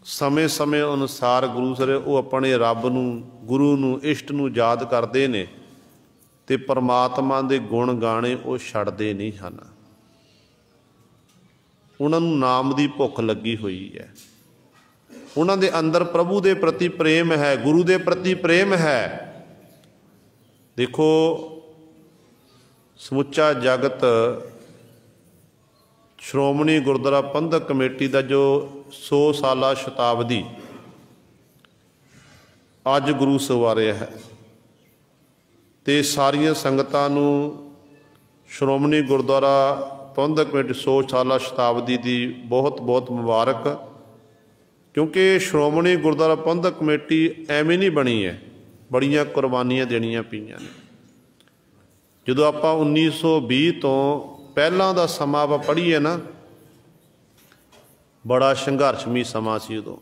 समय समय अनुसार गुरु सरे वो अपने रब नूं, गुरु नूं, इष्ट नूं याद करदे ने ते परमात्मा दे गुण गाणे वो छड्डदे नहीं हन। उन्हां नूं नाम दी भुख लगी हुई है। उन्हां दे अंदर प्रभु दे प्रति प्रेम है, गुरु दे प्रति प्रेम है। देखो समुचा जगत श्रोमणी गुरुद्वारा प्रबंधक कमेटी का जो 100 साला शताब्दी अज गुरु सवारे है, तो सारिया संगतां नूं श्रोमणी गुरुद्वारा प्रबंधक कमेटी 100 साला शताब्दी की बहुत बहुत मुबारक। क्योंकि श्रोमणी गुरुद्वारा प्रबंधक कमेटी एवें नहीं बनी है, बड़ियां कुर्बानियां देनियां पईयां ने। जदों आपां 1920 तो पहलां दा समा आपां पढ़ीए ना, बड़ा संघर्षमी समा सी। उदों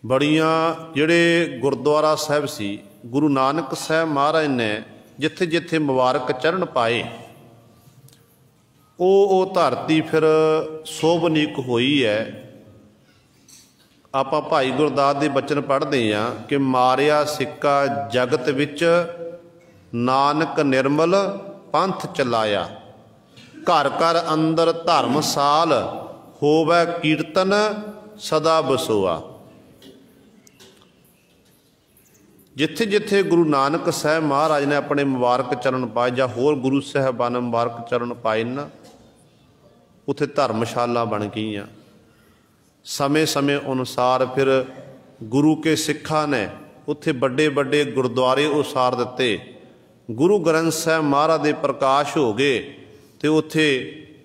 बड़ियां जिहड़े गुरुद्वारा साहिब सी, गुरु नानक साहब महाराज ने जिथे जिथे मुबारक चरण पाए, वो धरती फिर सोभनीक हुई है। आपां भाई गुरदास दे बचन पढ़ते हैं कि मारिया सिक्का जगत विच, नानक निर्मल पंथ चलाया, घर घर अंदर धर्मसाल, होवै कीर्तन सदा बसोआ। जिथे जिथे गुरु नानक साहब महाराज ने अपने मुबारक चरण पाए, या होर गुरु साहबान ने मुबारक चरण पाए ना, उत्थे धर्मशाला बन गई। समय समय अनुसार फिर गुरु के सिखा ने उत्थे बड़े बड़े गुरुद्वारे उसार दिते। गुरु ग्रंथ साहब महाराज दे प्रकाश हो गए, तो उत्थे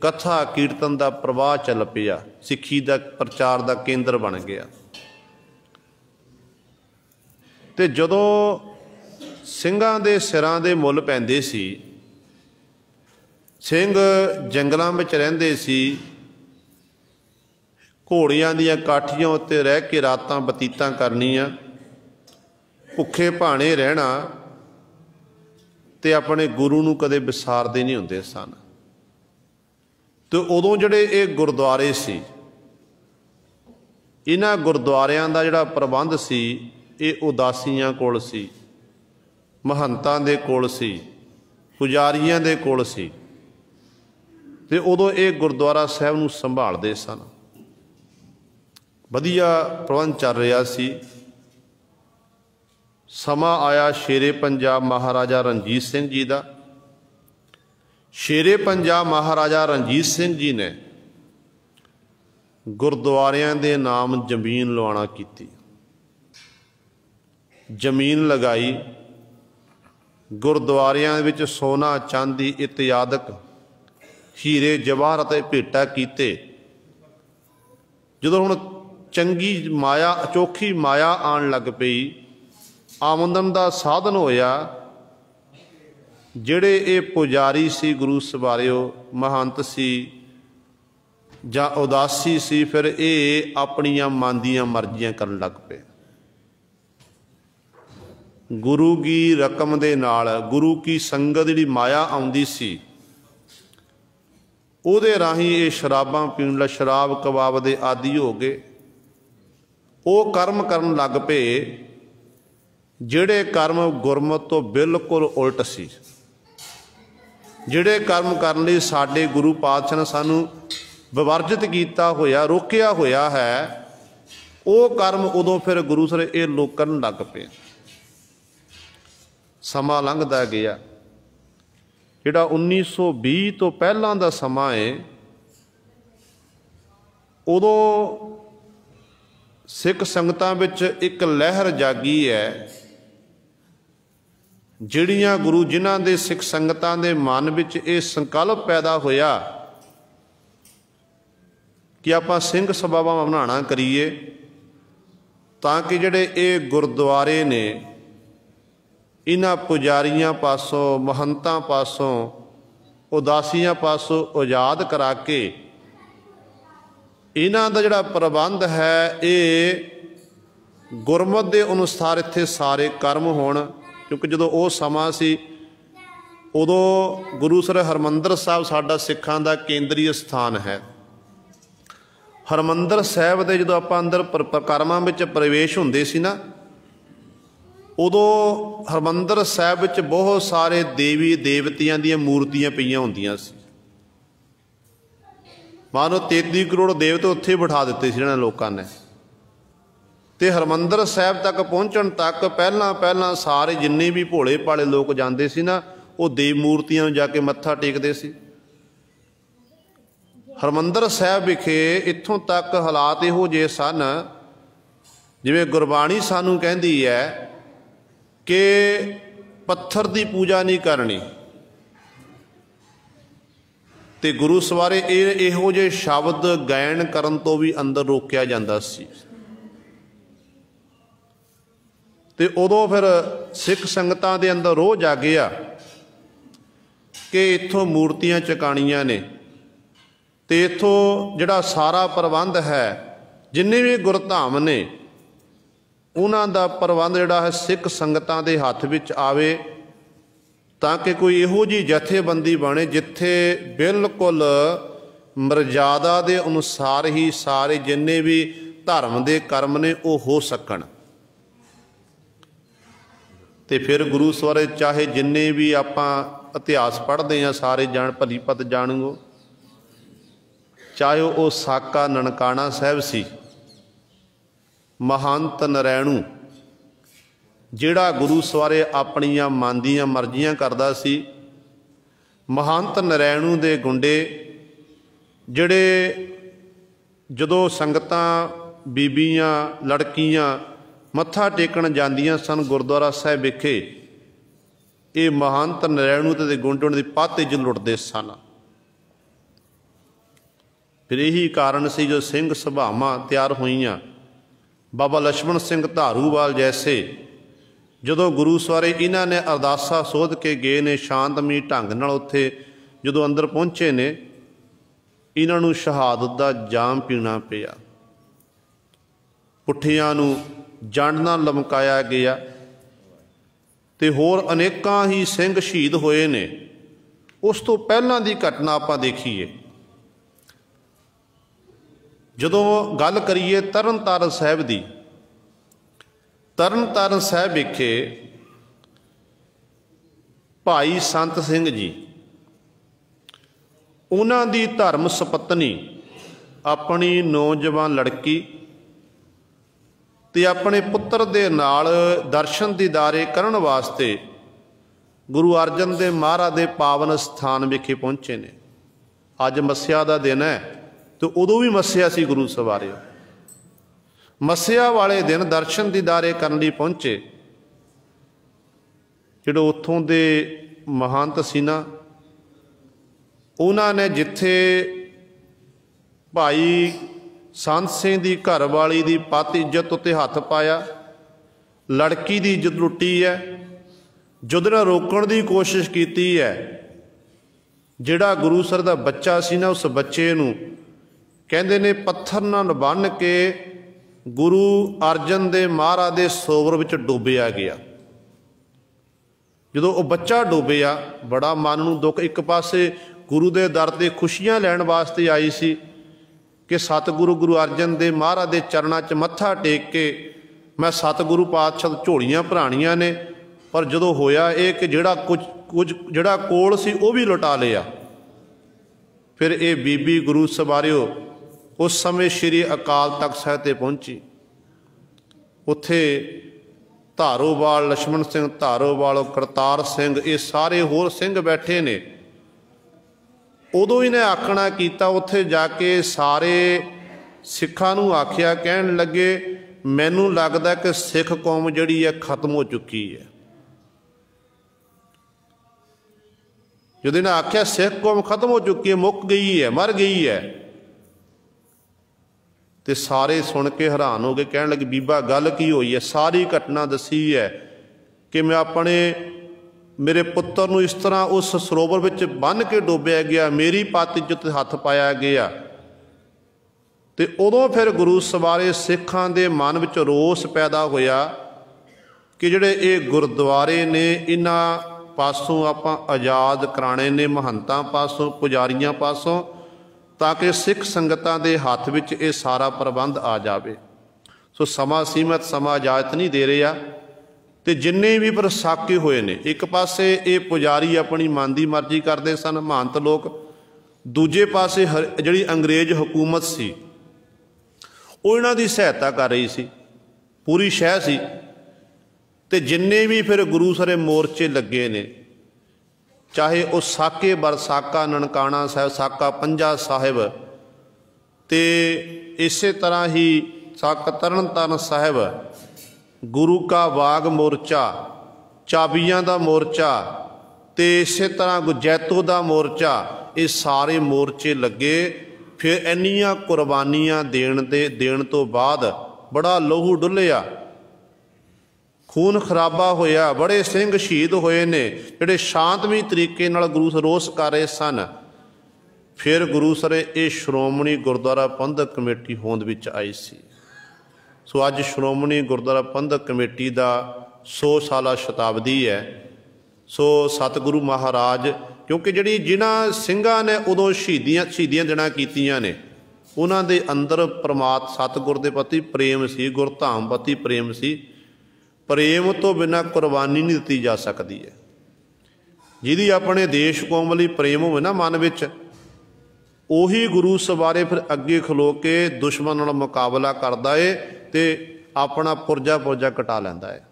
कथा कीर्तन का प्रवाह चल पिया, सिक्खी का प्रचार का केंद्र बन गया। तो जदों ਸਿੰਘਾਂ ਦੇ ਸਿਰਾਂ ਦੇ ਮੁੱਲ ਪੈਂਦੇ ਸੀ, ਸਿੰਘ ਜੰਗਲਾਂ ਵਿੱਚ ਰਹਿੰਦੇ ਸੀ, ਘੋੜੀਆਂ ਦੀਆਂ ਕਾਠੀਆਂ ਉੱਤੇ ਰਹਿ ਕੇ ਰਾਤਾਂ ਬਤੀਤਾਂ ਕਰਨੀਆਂ, ਭੁੱਖੇ ਭਾਣੇ ਰਹਿਣਾ, ਤੇ ਆਪਣੇ ਗੁਰੂ ਨੂੰ ਕਦੇ ਵਿਸਾਰਦੇ ਨਹੀਂ ਹੁੰਦੇ ਸਨ। ਤੇ ਉਦੋਂ ਜਿਹੜੇ ਇਹ ਗੁਰਦੁਆਰੇ ਸੀ, ਇਹਨਾਂ ਗੁਰਦੁਆਰਿਆਂ ਦਾ ਜਿਹੜਾ ਪ੍ਰਬੰਧ ਸੀ, ਇਹ ਉਦਾਸੀਆਂ ਕੋਲ ਸੀ, ਮਹੰਤਾਂ ਦੇ ਕੋਲ ਸੀ, ਪੁਜਾਰੀਆਂ ਦੇ ਕੋਲ ਸੀ। ਤੇ ਉਦੋਂ ਇਹ ਗੁਰਦੁਆਰਾ ਸਾਹਿਬ ਨੂੰ ਸੰਭਾਲਦੇ ਸਨ। ਵਧੀਆ ਪ੍ਰਬੰਧ ਚੱਲ ਰਿਹਾ ਸੀ। ਸਮਾਂ ਆਇਆ ਸ਼ੇਰੇ ਪੰਜਾਬ ਮਹਾਰਾਜਾ ਰਣਜੀਤ ਸਿੰਘ ਜੀ ਦਾ। ਸ਼ੇਰੇ ਪੰਜਾਬ ਮਹਾਰਾਜਾ ਰਣਜੀਤ ਸਿੰਘ ਜੀ ਨੇ ਗੁਰਦੁਆਰਿਆਂ ਦੇ ਨਾਮ ਜ਼ਮੀਨ ਲਵਾਉਣਾ ਕੀਤੀ। जमीन लगाई, गुरुद्वारियां विच सोना चांदी इत्यादक हीरे जवाहर ते भेटा कीते। जदों हुण चंगी माया अचोखी माया आण लग पई, आमदन का साधन होया, जिहड़े ये पुजारी सी गुरु सवारियो महंत सी जां उदासी सी, फिर ये अपनियां मन दियां मर्जियां करन लग पे। गुरु की रकम दे नाल गुरु की संगत जिहड़ी माया आउंदी सी, उहदे राही ये शराबां पीण लग, शराब कबाब दे आदि हो गए। वो कर्म करन लग पे जिहड़े कर्म गुरमत तो बिल्कुल उल्ट सी। जिहड़े कर्म करन लई साडे गुरु पातशाह ने सानू विवर्जित किया होया, रोकिया होया है, वो कर्म उदों फिर गुरु सर ये लोग करन लग पे। समा लंघदा गया, जिहड़ा 1920 तो पहलां दा समा है, उदों सिख संगतां विच एक लहर जागी है, जिहड़ियां गुरु जिन्हां दे सिख संगतां दे मन विच ये संकल्प पैदा होया कि आपां सिंह सभावां बनाना करिए, तां कि जिहड़े ये गुरुद्वारे ने इन्हां पुजारियां पासों, महंतां पासों, उदासियां पासों आज़ाद करा के इन्हां दा जिहड़ा प्रबंध है ये गुरमत दे अनुसार इत्थे सारे कर्म होण। क्योंकि जदों वो समा सी, उदों गुरु सर हरमंदर साहब साडा सिखां दा केंद्रीय स्थान है। हरमंदर साहब दे जदों आपां अंदर परिक्रमा विच प्रवेश हुंदे सी ना, उदों हरमंदर साहब विच बहुत सारे देवी देवतियां दीयां मूर्तियां पईयां हुंदियां सी। मानो 33 करोड़ देवते उत्थे बिठा दिते सी इन्हां लोकां ने। ते हरमंदर साहब तक पहुँचण तक पहलां सारे जिन्ने भी भोले भाले लोग जाते सी ना, वो देव मूर्तियां जाके मत्था टेकते सी। हरमंदर साहब विखे इत्थों तक हालात इहो जे सन, जिवें गुरबाणी सानू कहती है कि पत्थर की पूजा नहीं करनी, ते गुरु सवारे इहो जे शब्द गायन करन तो भी अंदर रोकिया जाता सी। ते उदों फिर सिख संगतां दे अंदर रोह जागिया कि इत्थों मूर्तियां चकाणियां ने, ते इत्थों जिहड़ा सारा प्रबंध है, जिन्ने भी गुरधाम ने उन्हां दा प्रबंध जिहड़ा है सिख संगतां दे हत्थ विच आवे, ताकि कोई इहो जी जथेबंदी बने जिथे बिल्कुल मर्यादा दे अनुसार ही सारे जिन्ने भी धर्म दे कर्म ने वो हो सकन। तो फिर गुरु सवारे चाहे जिन्ने भी आपां इतिहास पढ़ते हैं सारे जान भली पत जाणो, चाहे वो साका ननकाना साहब सी, महंत नरैणू जिहड़ा गुरु सवारे अपनियां मन दियां मर्जियां करदा सी। महंत नरैणू दे गुंडे जिहड़े जदों संगतां बीबियां लड़कियां मत्था टेकण जांदियां सन गुरुद्वारा साहिब विखे, ये महंत नरैणू ते गुंडे उन्हां दी पत इज लुटदे सन। फिर यही कारण सी जो सिंह सभावां तैयार होईयां, बाबा लक्ष्मण सिंह धारूवाल जैसे जदों गुरु सवारे इन्हां ने अरदासा सोध के गए ने, शांतमई ढंग नाल उत्थे जदों अंदर पहुंचे ने, इन्हां नूं शहादत दा जाम पीना पिया। पुठियां नूं जंड नाल लमकाया गया, ते होर अनेकां ही सिंह शहीद होए ने। उस तो पहलां दी घटना आपां देखीए, जदों गल करिए तरन तारण साहिब दी, तरन तारण साहिब विखे भाई संत सिंह जी, उन्हां दी धर्म सपत्नी अपनी नौजवान लड़की ते अपने पुत्र दे नाल दर्शन दीदारे करन वास्ते गुरु अर्जन देव महाराज दे पावन स्थान विखे पहुंचे ने। अज मस्सिया दा दिन है, तो उदों भी मस्सिया सी गुरु सवारे। मस्सिया वाले दिन दर्शन दीदारे करन लई पहुंचे, ਜਿਹੜੇ ਉੱਥੋਂ ਦੇ ਮਹੰਤ ਸੀ ਨਾ, ਉਹਨਾਂ ਨੇ ਜਿੱਥੇ ਭਾਈ ਸੰਤ ਸਿੰਘ ਦੀ ਘਰਵਾਲੀ ਦੀ ਪਤ ਇੱਜ਼ਤ ਉੱਤੇ ਹੱਥ ਪਾਇਆ, ਲੜਕੀ ਦੀ ਇੱਜ਼ਤ ਲੁੱਟੀ ਹੈ, ਜਦੋਂ ਨਾਲ ਰੋਕਣ ਦੀ ਕੋਸ਼ਿਸ਼ ਕੀਤੀ ਹੈ, ਜਿਹੜਾ ਗੁਰੂ ਸਰ ਦਾ ਬੱਚਾ ਸੀ ਨਾ, ਉਸ ਬੱਚੇ ਨੂੰ ਕਹਿੰਦੇ ਨੇ ਪੱਥਰ ਨਾਲ ਬੰਨ੍ਹ ਕੇ ਗੁਰੂ ਅਰਜਨ ਦੇਵ ਮਹਾਰਾਜ ਦੇ ਸਰੋਵਰ ਵਿੱਚ ਡੋਬਿਆ ਗਿਆ। ਜਦੋਂ ਉਹ ਬੱਚਾ ਡੋਬਿਆ, ਬੜਾ ਮਨ ਨੂੰ ਦੁੱਖ। ਇੱਕ ਪਾਸੇ ਗੁਰੂ ਦੇ ਦਰ 'ਤੇ ਖੁਸ਼ੀਆਂ ਲੈਣ ਵਾਸਤੇ ਆਈ ਸੀ ਕਿ ਸਤਿਗੁਰੂ ਗੁਰੂ ਅਰਜਨ ਦੇਵ ਮਹਾਰਾਜ ਦੇ ਚਰਨਾਂ 'ਚ ਮੱਥਾ ਟੇਕ ਕੇ ਮੈਂ ਸਤਿਗੁਰੂ ਪਾਤਸ਼ਾਹ ਝੋਲੀਆਂ ਭਰਾਣੀਆਂ ਨੇ, ਪਰ ਜਦੋਂ ਹੋਇਆ ਇਹ ਕਿ ਜਿਹੜਾ ਕੋਲ ਸੀ ਉਹ ਵੀ ਲੁਟਾ ਲਿਆ। ਫਿਰ ਇਹ ਬੀਬੀ ਗੁਰੂ ਸਵਾਰਿਓ ਉਸ ਸਮੇਂ ਸ਼੍ਰੀ ਅਕਾਲ ਤਖਤ ਸਾਹਿਬ 'ਤੇ ਪਹੁੰਚੀ। ਉੱਥੇ ਧਾਰੋਵਾਲ, ਲਛਮਣ ਸਿੰਘ ਧਾਰੋਵਾਲ, ਕਰਤਾਰ ਸਿੰਘ, ਇਹ ਸਾਰੇ ਹੋਰ ਸਿੰਘ ਬੈਠੇ ਨੇ। ਉਦੋਂ ਇਹਨੇ ਆਖਣਾ ਕੀਤਾ, ਉੱਥੇ ਜਾ ਕੇ ਸਾਰੇ ਸਿੱਖਾਂ ਨੂੰ ਆਖਿਆ, ਕਹਿਣ ਲੱਗੇ ਮੈਨੂੰ ਲੱਗਦਾ ਕਿ ਸਿੱਖ ਕੌਮ ਜਿਹੜੀ ਹੈ ਖਤਮ ਹੋ ਚੁੱਕੀ ਹੈ। ਜਦੋਂ ਇਹਨੇ ਆਖਿਆ ਸਿੱਖ ਕੌਮ ਖਤਮ ਹੋ ਚੁੱਕੀ ਹੈ, ਮੁੱਕ ਗਈ ਹੈ, ਮਰ ਗਈ ਹੈ, ਤੇ ਸਾਰੇ ਸੁਣ ਕੇ ਹੈਰਾਨ ਹੋ ਗਏ। ਕਹਿਣ ਲੱਗੇ ਬੀਬਾ ਗੱਲ ਕੀ ਹੋਈ ਹੈ? ਸਾਰੀ ਘਟਨਾ ਦੱਸੀ ਹੈ ਕਿ ਮੈਂ ਮੇਰੇ ਪੁੱਤਰ ਨੂੰ ਇਸ ਤਰ੍ਹਾਂ ਉਸ ਸਰੋਵਰ ਵਿੱਚ ਬੰਨ੍ਹ ਕੇ ਡੋਬਿਆ ਗਿਆ, ਮੇਰੀ ਪਤ ਇੱਜ਼ਤ 'ਤੇ ਹੱਥ ਪਾਇਆ ਗਿਆ। ਤੇ ਉਦੋਂ ਫਿਰ ਗੁਰੂ ਸਵਾਰੇ ਸਿੱਖਾਂ ਦੇ ਮਨ ਵਿੱਚ ਰੋਸ ਪੈਦਾ ਹੋਇਆ ਕਿ ਜਿਹੜੇ ਇਹ ਗੁਰਦੁਆਰੇ ਨੇ, ਇਹਨਾਂ ਪਾਸੋਂ ਆਪਾਂ ਆਜ਼ਾਦ ਕਰਾਣੇ ਨੇ, ਮਹੰਤਾਂ ਪਾਸੋਂ, ਪੁਜਾਰੀਆਂ ਪਾਸੋਂ, ਤਾਂ ਕਿ ਸਿੱਖ ਸੰਗਤਾਂ ਦੇ ਹੱਥ ਵਿੱਚ ਇਹ ਸਾਰਾ ਪ੍ਰਬੰਧ ਆ ਜਾਵੇ। ਸੋ ਸਮਾਂ ਸੀਮਤ, ਸਮਾਂ ਇਜਾਜ਼ਤ ਨਹੀਂ ਦੇ ਰਿਹਾ। ਤੇ ਜਿੰਨੇ ਵੀ ਪ੍ਰਸਾਕੇ ਹੋਏ ਨੇ, ਇੱਕ ਪਾਸੇ ਇਹ ਪੁਜਾਰੀ ਆਪਣੀ ਮਨ ਦੀ ਮਰਜ਼ੀ ਕਰਦੇ ਸਨ, ਮਹੰਤ ਲੋਕ, ਦੂਜੇ ਪਾਸੇ ਜਿਹੜੀ ਅੰਗਰੇਜ਼ ਹਕੂਮਤ ਸੀ ਉਹ ਇਹਨਾਂ ਦੀ ਸਹਾਇਤਾ ਕਰ ਰਹੀ ਸੀ, ਪੂਰੀ ਸ਼ਹਿ ਸੀ। ਤੇ ਜਿੰਨੇ ਵੀ ਫਿਰ ਗੁਰੂ ਸਾਰੇ ਮੋਰਚੇ ਲੱਗੇ ਨੇ, ਚਾਹੇ ਉਹ ਸਾਕੇ ਬਰਸਾਕਾ, ਨਨਕਾਣਾ ਸਾਹਿਬ, ਸਾਕਾ ਪੰਜਾ ਸਾਹਿਬ, ਤੇ ਇਸੇ ਤਰ੍ਹਾਂ ਹੀ ਸਾਕਾ ਤਰਨ ਤਾਰਨ ਸਾਹਿਬ, ਗੁਰੂ ਕਾ ਬਾਗ ਮੋਰਚਾ, ਚਾਬੀਆਂ ਦਾ ਮੋਰਚਾ, ਤੇ ਇਸੇ ਤਰ੍ਹਾਂ ਜੈਤੋ ਦਾ ਮੋਰਚਾ, ਇਹ ਸਾਰੇ ਮੋਰਚੇ ਲੱਗੇ। ਫਿਰ ਇੰਨੀਆਂ ਕੁਰਬਾਨੀਆਂ ਦੇਣ ਤੋਂ ਬਾਅਦ ਬੜਾ ਲਹੂ ਡੁੱਲਿਆ, ਖੂਨ ਖਰਾਬਾ ਹੋਇਆ, ਬੜੇ ਸਿੰਘ ਸ਼ਹੀਦ ਹੋਏ ਨੇ ਜਿਹੜੇ ਸ਼ਾਂਤਮਈ ਤਰੀਕੇ ਨਾਲ ਗੁਰੂ ਰੋਸ ਕਰ ਰਹੇ ਸਨ। ਫਿਰ ਗੁਰੂ ਸਰੇ ਇਹ ਸ਼੍ਰੋਮਣੀ ਗੁਰਦੁਆਰਾ ਪ੍ਰਬੰਧਕ ਕਮੇਟੀ ਹੋਂਦ ਵਿੱਚ ਆਈ ਸੀ। ਸੋ ਅੱਜ ਸ਼੍ਰੋਮਣੀ ਗੁਰਦੁਆਰਾ ਪ੍ਰਬੰਧਕ ਕਮੇਟੀ ਦਾ 100 ਸਾਲਾ ਸ਼ਤਾਬਦੀ ਹੈ। ਸੋ ਸਤਿਗੁਰੂ ਮਹਾਰਾਜ, ਕਿਉਂਕਿ ਜਿਨ੍ਹਾਂ ਸਿੰਘਾਂ ਨੇ ਉਦੋਂ ਸ਼ਹੀਦੀਆਂ ਦੇਣਾ ਕੀਤੀਆਂ ਨੇ, ਉਹਨਾਂ ਦੇ ਅੰਦਰ ਸਤਿਗੁਰ ਦੇ ਪ੍ਰਤੀ ਪ੍ਰੇਮ ਸੀ, ਗੁਰਧਾਮ ਪ੍ਰਤੀ ਪ੍ਰੇਮ ਸੀ। ਪ੍ਰੇਮ ਤੋਂ ਬਿਨਾਂ ਕੁਰਬਾਨੀ ਨਹੀਂ ਦਿੱਤੀ ਜਾ ਸਕਦੀ ਹੈ। ਜਿਹਦੀ ਆਪਣੇ ਦੇਸ਼ ਕੌਮ ਲਈ ਪ੍ਰੇਮ ਹੋਵੇ ਨਾ ਮਨ ਵਿੱਚ, ਉਹੀ ਗੁਰੂ ਸਵਾਰੇ ਫਿਰ ਅੱਗੇ ਖਲੋ ਕੇ ਦੁਸ਼ਮਣ ਨਾਲ ਮੁਕਾਬਲਾ ਕਰਦਾ ਏ ਤੇ ਆਪਣਾ ਪੁਰਜਾ ਕਟਾ ਲੈਂਦਾ ਹੈ।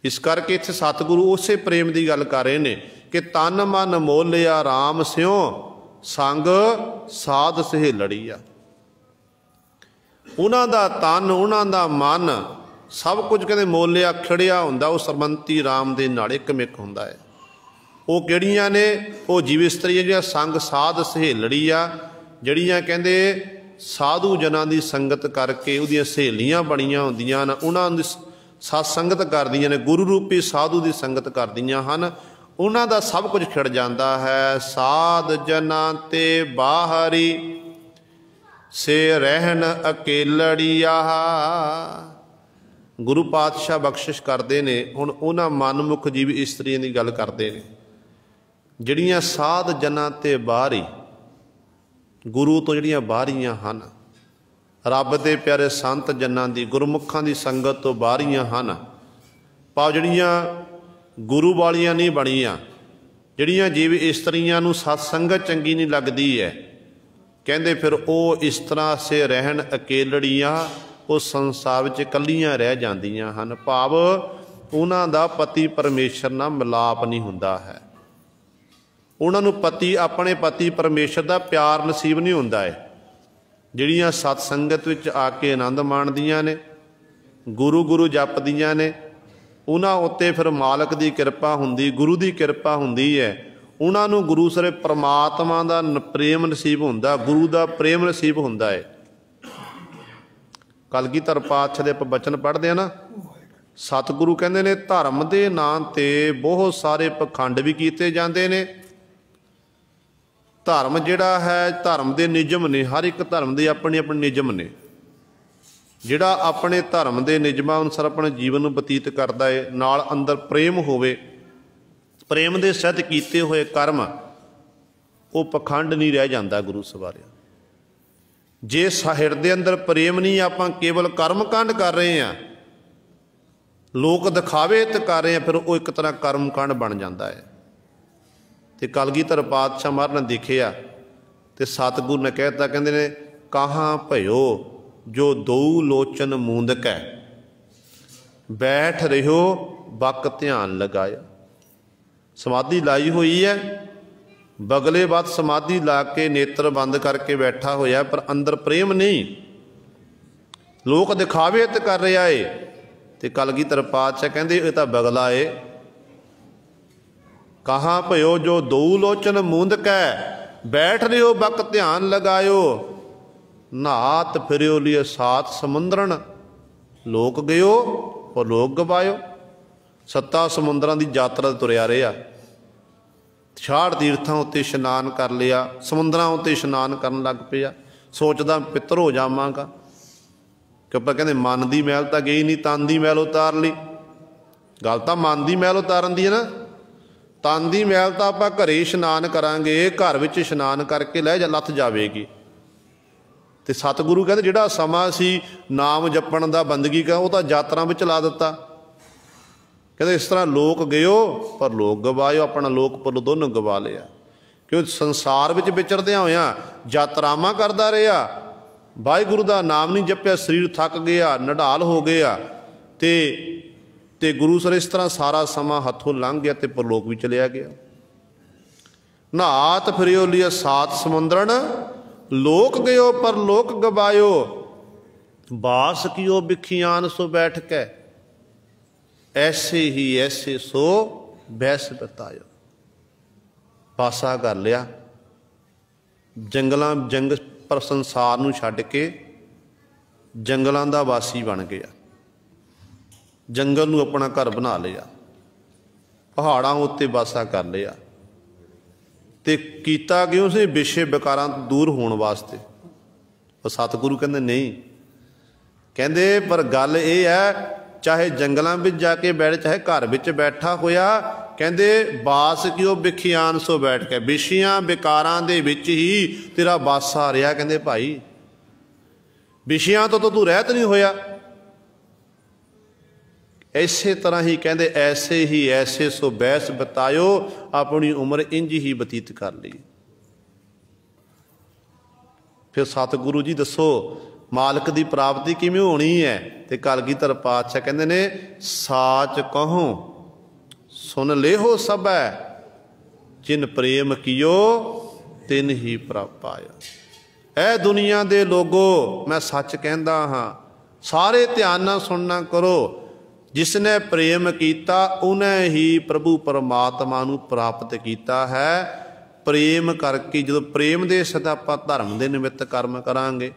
ਇਸ ਕਰਕੇ ਇੱਥੇ ਸਤਿਗੁਰੂ ਉਸੇ ਪ੍ਰੇਮ ਦੀ ਗੱਲ ਕਰ ਰਹੇ ਨੇ ਕਿ ਤਨ ਮਨ ਮੋਲਿਆ ਰਾਮ ਸਿਉ, ਸੰਗ ਸਾਧ ਸਹੇਲੜੀ ਆ। ਉਹਨਾਂ ਦਾ ਤਨ, ਉਹਨਾਂ ਦਾ ਮਨ, ਸਭ ਕੁਝ ਕਹਿੰਦੇ ਮੋਲਿਆ, ਖਿੜਿਆ ਹੁੰਦਾ ਉਹ ਸਰਬੰਤੀ ਰਾਮ ਦੇ ਨਾਲ ਇੱਕ-ਮਿਕ ਹੁੰਦਾ ਹੈ। ਉਹ ਕਿਹੜੀਆਂ ਨੇ? ਉਹ ਜੀਵ ਇਸਤਰੀਆਂ ਜਿਹੜੀਆਂ ਸੰਗ ਸਾਧ ਸਹੇਲੜੀ ਆ, ਜਿਹੜੀਆਂ ਕਹਿੰਦੇ ਸਾਧੂ ਜਨਾਂ ਦੀ ਸੰਗਤ ਕਰਕੇ ਉਹਦੀਆਂ ਸਹੇਲੀਆਂ ਬਣੀਆਂ ਹੁੰਦੀਆਂ ਨੇ, ਉਹਨਾਂ ਦੀ ਸਤ ਸੰਗਤ ਕਰਦੀਆਂ ਨੇ, ਗੁਰੂ ਰੂਪੀ ਸਾਧੂ ਦੀ ਸੰਗਤ ਕਰਦੀਆਂ ਹਨ। ਉਹਨਾਂ ਦਾ ਸਭ ਕੁਝ ਖਿੜ ਜਾਂਦਾ ਹੈ। ਸਾਧ ਜਨਾਂ ਤੇ ਬਾਹਰੀ ਸੇ ਰਹਿਣ ਅਕੇਲੜੀਆ। ਗੁਰੂ ਪਾਤਸ਼ਾਹ ਬਖਸ਼ਿਸ਼ ਕਰਦੇ ਨੇ। ਹੁਣ ਉਹਨਾਂ ਮਨਮੁਖ ਜੀਵ ਇਸਤਰੀਆਂ ਦੀ ਗੱਲ ਕਰਦੇ ਨੇ ਜਿਹੜੀਆਂ ਸਾਧ ਜਨਾਂ ਤੇ ਬਾਹਰੀ, ਗੁਰੂ ਤੋਂ ਜਿਹੜੀਆਂ ਬਾਹਰੀਆਂ ਹਨ, ਰੱਬ ਦੇ ਪਿਆਰੇ ਸੰਤ ਜਨਾਂ ਦੀ, ਗੁਰਮੁਖਾਂ ਦੀ ਸੰਗਤ ਤੋਂ ਬਾਹਰੀਆਂ ਹਨ। ਭਾਵ ਜਿਹੜੀਆਂ ਗੁਰੂ ਵਾਲੀਆਂ ਨਹੀਂ ਬਣੀਆਂ, ਜਿਹੜੀਆਂ ਜੀਵ ਇਸਤਰੀਆਂ ਨੂੰ ਸਤ ਸੰਗਤ ਚੰਗੀ ਨਹੀਂ ਲੱਗਦੀ ਹੈ, ਕਹਿੰਦੇ ਫਿਰ ਉਹ ਇਸ ਤਰ੍ਹਾਂ ਸੇ ਰਹਿਣ ਅਕੇਲੜੀਆਂ, ਉਹ ਸੰਸਾਰ ਵਿੱਚ ਇਕੱਲੀਆਂ ਰਹਿ ਜਾਂਦੀਆਂ ਹਨ। ਭਾਵ ਉਹਨਾਂ ਦਾ ਪਤੀ ਪਰਮੇਸ਼ਰ ਨਾਲ ਮਿਲਾਪ ਨਹੀਂ ਹੁੰਦਾ ਹੈ। ਉਹਨਾਂ ਨੂੰ ਆਪਣੇ ਪਤੀ ਪਰਮੇਸ਼ਰ ਦਾ ਪਿਆਰ ਨਸੀਬ ਨਹੀਂ ਹੁੰਦਾ ਹੈ। ਜਿਹੜੀਆਂ ਸਤ ਸੰਗਤ ਵਿੱਚ ਆ ਕੇ ਆਨੰਦ ਮਾਣਦੀਆਂ ਨੇ, ਗੁਰੂ ਜਪਦੀਆਂ ਨੇ, उन्हां उत्ते फिर मालक की किरपा हुंदी, गुरु की किरपा हुंदी है। उन्होंने गुरु सरे परमात्मा का प्रेम नसीब हुंदा, गुरु का प्रेम नसीब हुंदा है। कलगीधर पातशाह दे आपां बचन पढ़ते हैं ना, सतगुरु कहते ने धर्म के नाम ते बहुत सारे पखंड भी किए जाते हैं। धर्म जिहड़ा है, धर्म के नियम ने, हर एक धर्म के अपने अपने नियम ने। जिहड़ा अपने धर्म के नियमां अनुसार अपने जीवन नूं बतीत करता है, नाल अंदर प्रेम होवे, प्रेम के सहित कीते हुए कर्म, वो पखंड नहीं रह जाता गुरु सवारिया। जे हिरदे अंदर प्रेम नहीं, आपां केवल कर्म कांड कर रहे हैं, लोक दिखावे ते कर रहे हैं, फिर वो एक तरह कर्म कांड बन जाता है। तो कलगीधर पातशाह महाराज ने देखिया तो सतगुरु ने कहता, कहते ने कहाँ भयो जो दो लोचन मूंदक है, बैठ रहो बक ध्यान लगाया। समाधि लाई हुई है, बगले बात समाधि ला के नेत्र बंद करके बैठा होया, पर अंदर प्रेम नहीं, लोग दिखावे तो कर रहा है। तो कलगीधर पातशाह कहते ये तो बगला है। कहाँ भयो जो दो लोचन मूंदक है, बैठ रहो बक ध्यान लगायो। नहात फिरियो लिए सात समुद्रन, लोक गयो और लोक गवायो। 7 समुद्रां की यात्रा तुरया रहा, 66 तीर्थां उत्ते इशनान कर लिया, समुद्रां उत्ते इशनान करन लग पिया, सोचदा पितर हो जावांगा। क्योंकि कहते मन की मैल तो गई नहीं, तन की मैल उतार ली। गल तो मन की मैल उतारन दी है ना, तन की मैल तो आपां घरे इशनान करांगे, घर विच इशनान करके लै लथ जावेगी। तो सतगुरु कहते जिहड़ा समा सी नाम जपण दा, बंदगी का, वो तो यात्रा विच ला दिता। कहते इस तरह लोक गयो पर लोक गवायो, अपना लोक पर दोनों गवा लिया। क्यों संसार विच विचरदियां होया यात्रावां करदा रहा, वाहिगुरू का नाम नहीं जपिया, शरीर थक गया, नडाल हो गया, ते गुरु सर इस तरह सारा समा हथों लंघ गया, तो परलोक भी चलिया गया। नहात फिरियो लिया 7 समुद्रन, लोक गयो पर लोक गवायो। बास कियो बिखियान सो बैठ के, ऐसे ही ऐसे सो बैस बतायो। पासा कर लिया, जंग पर संसार नूं छड्ड के जंगलों का वासी बन गया, जंगल नूं अपना घर बना लिया, पहाड़ों उत्ते वासा कर लिया। ते कीता क्यों सी? विषय विकारां तो दूर होने वास्ते। पर सतगुरु कहते नहीं, कहते पर गल ये है चाहे जंगलों में जाके बैठ, चाहे घर में बैठा होया, कहते बास किओ बिखियान सो बैठ के, विषयां विकारां दे विच ही तेरा वासा रहा। कहते भाई विषयां तो तू रहत नहीं होया। इसे तरह ही कहते ऐसे ही ऐसे सो बैस बतायो, अपनी उम्र इंज ही बतीत कर ली। फिर सतगुरु जी दसो मालक की प्राप्ति किवें होनी है? तो कलगीधर पातशाह कहते ने साच कहो सुन लेहो सब है, जिन प्रेम कियो तिन ही प्राप्त पाया। ऐ दुनिया दे लोगो मैं सच कहता हाँ, सारे ध्यान नाल सुनना करो। जिसने प्रेम किया उन्हें ही प्रभु परमात्मा नूं प्राप्त किया है। प्रेम करके जो प्रेम दे सद आपां धर्म दे निमित्त कर्म करांगे,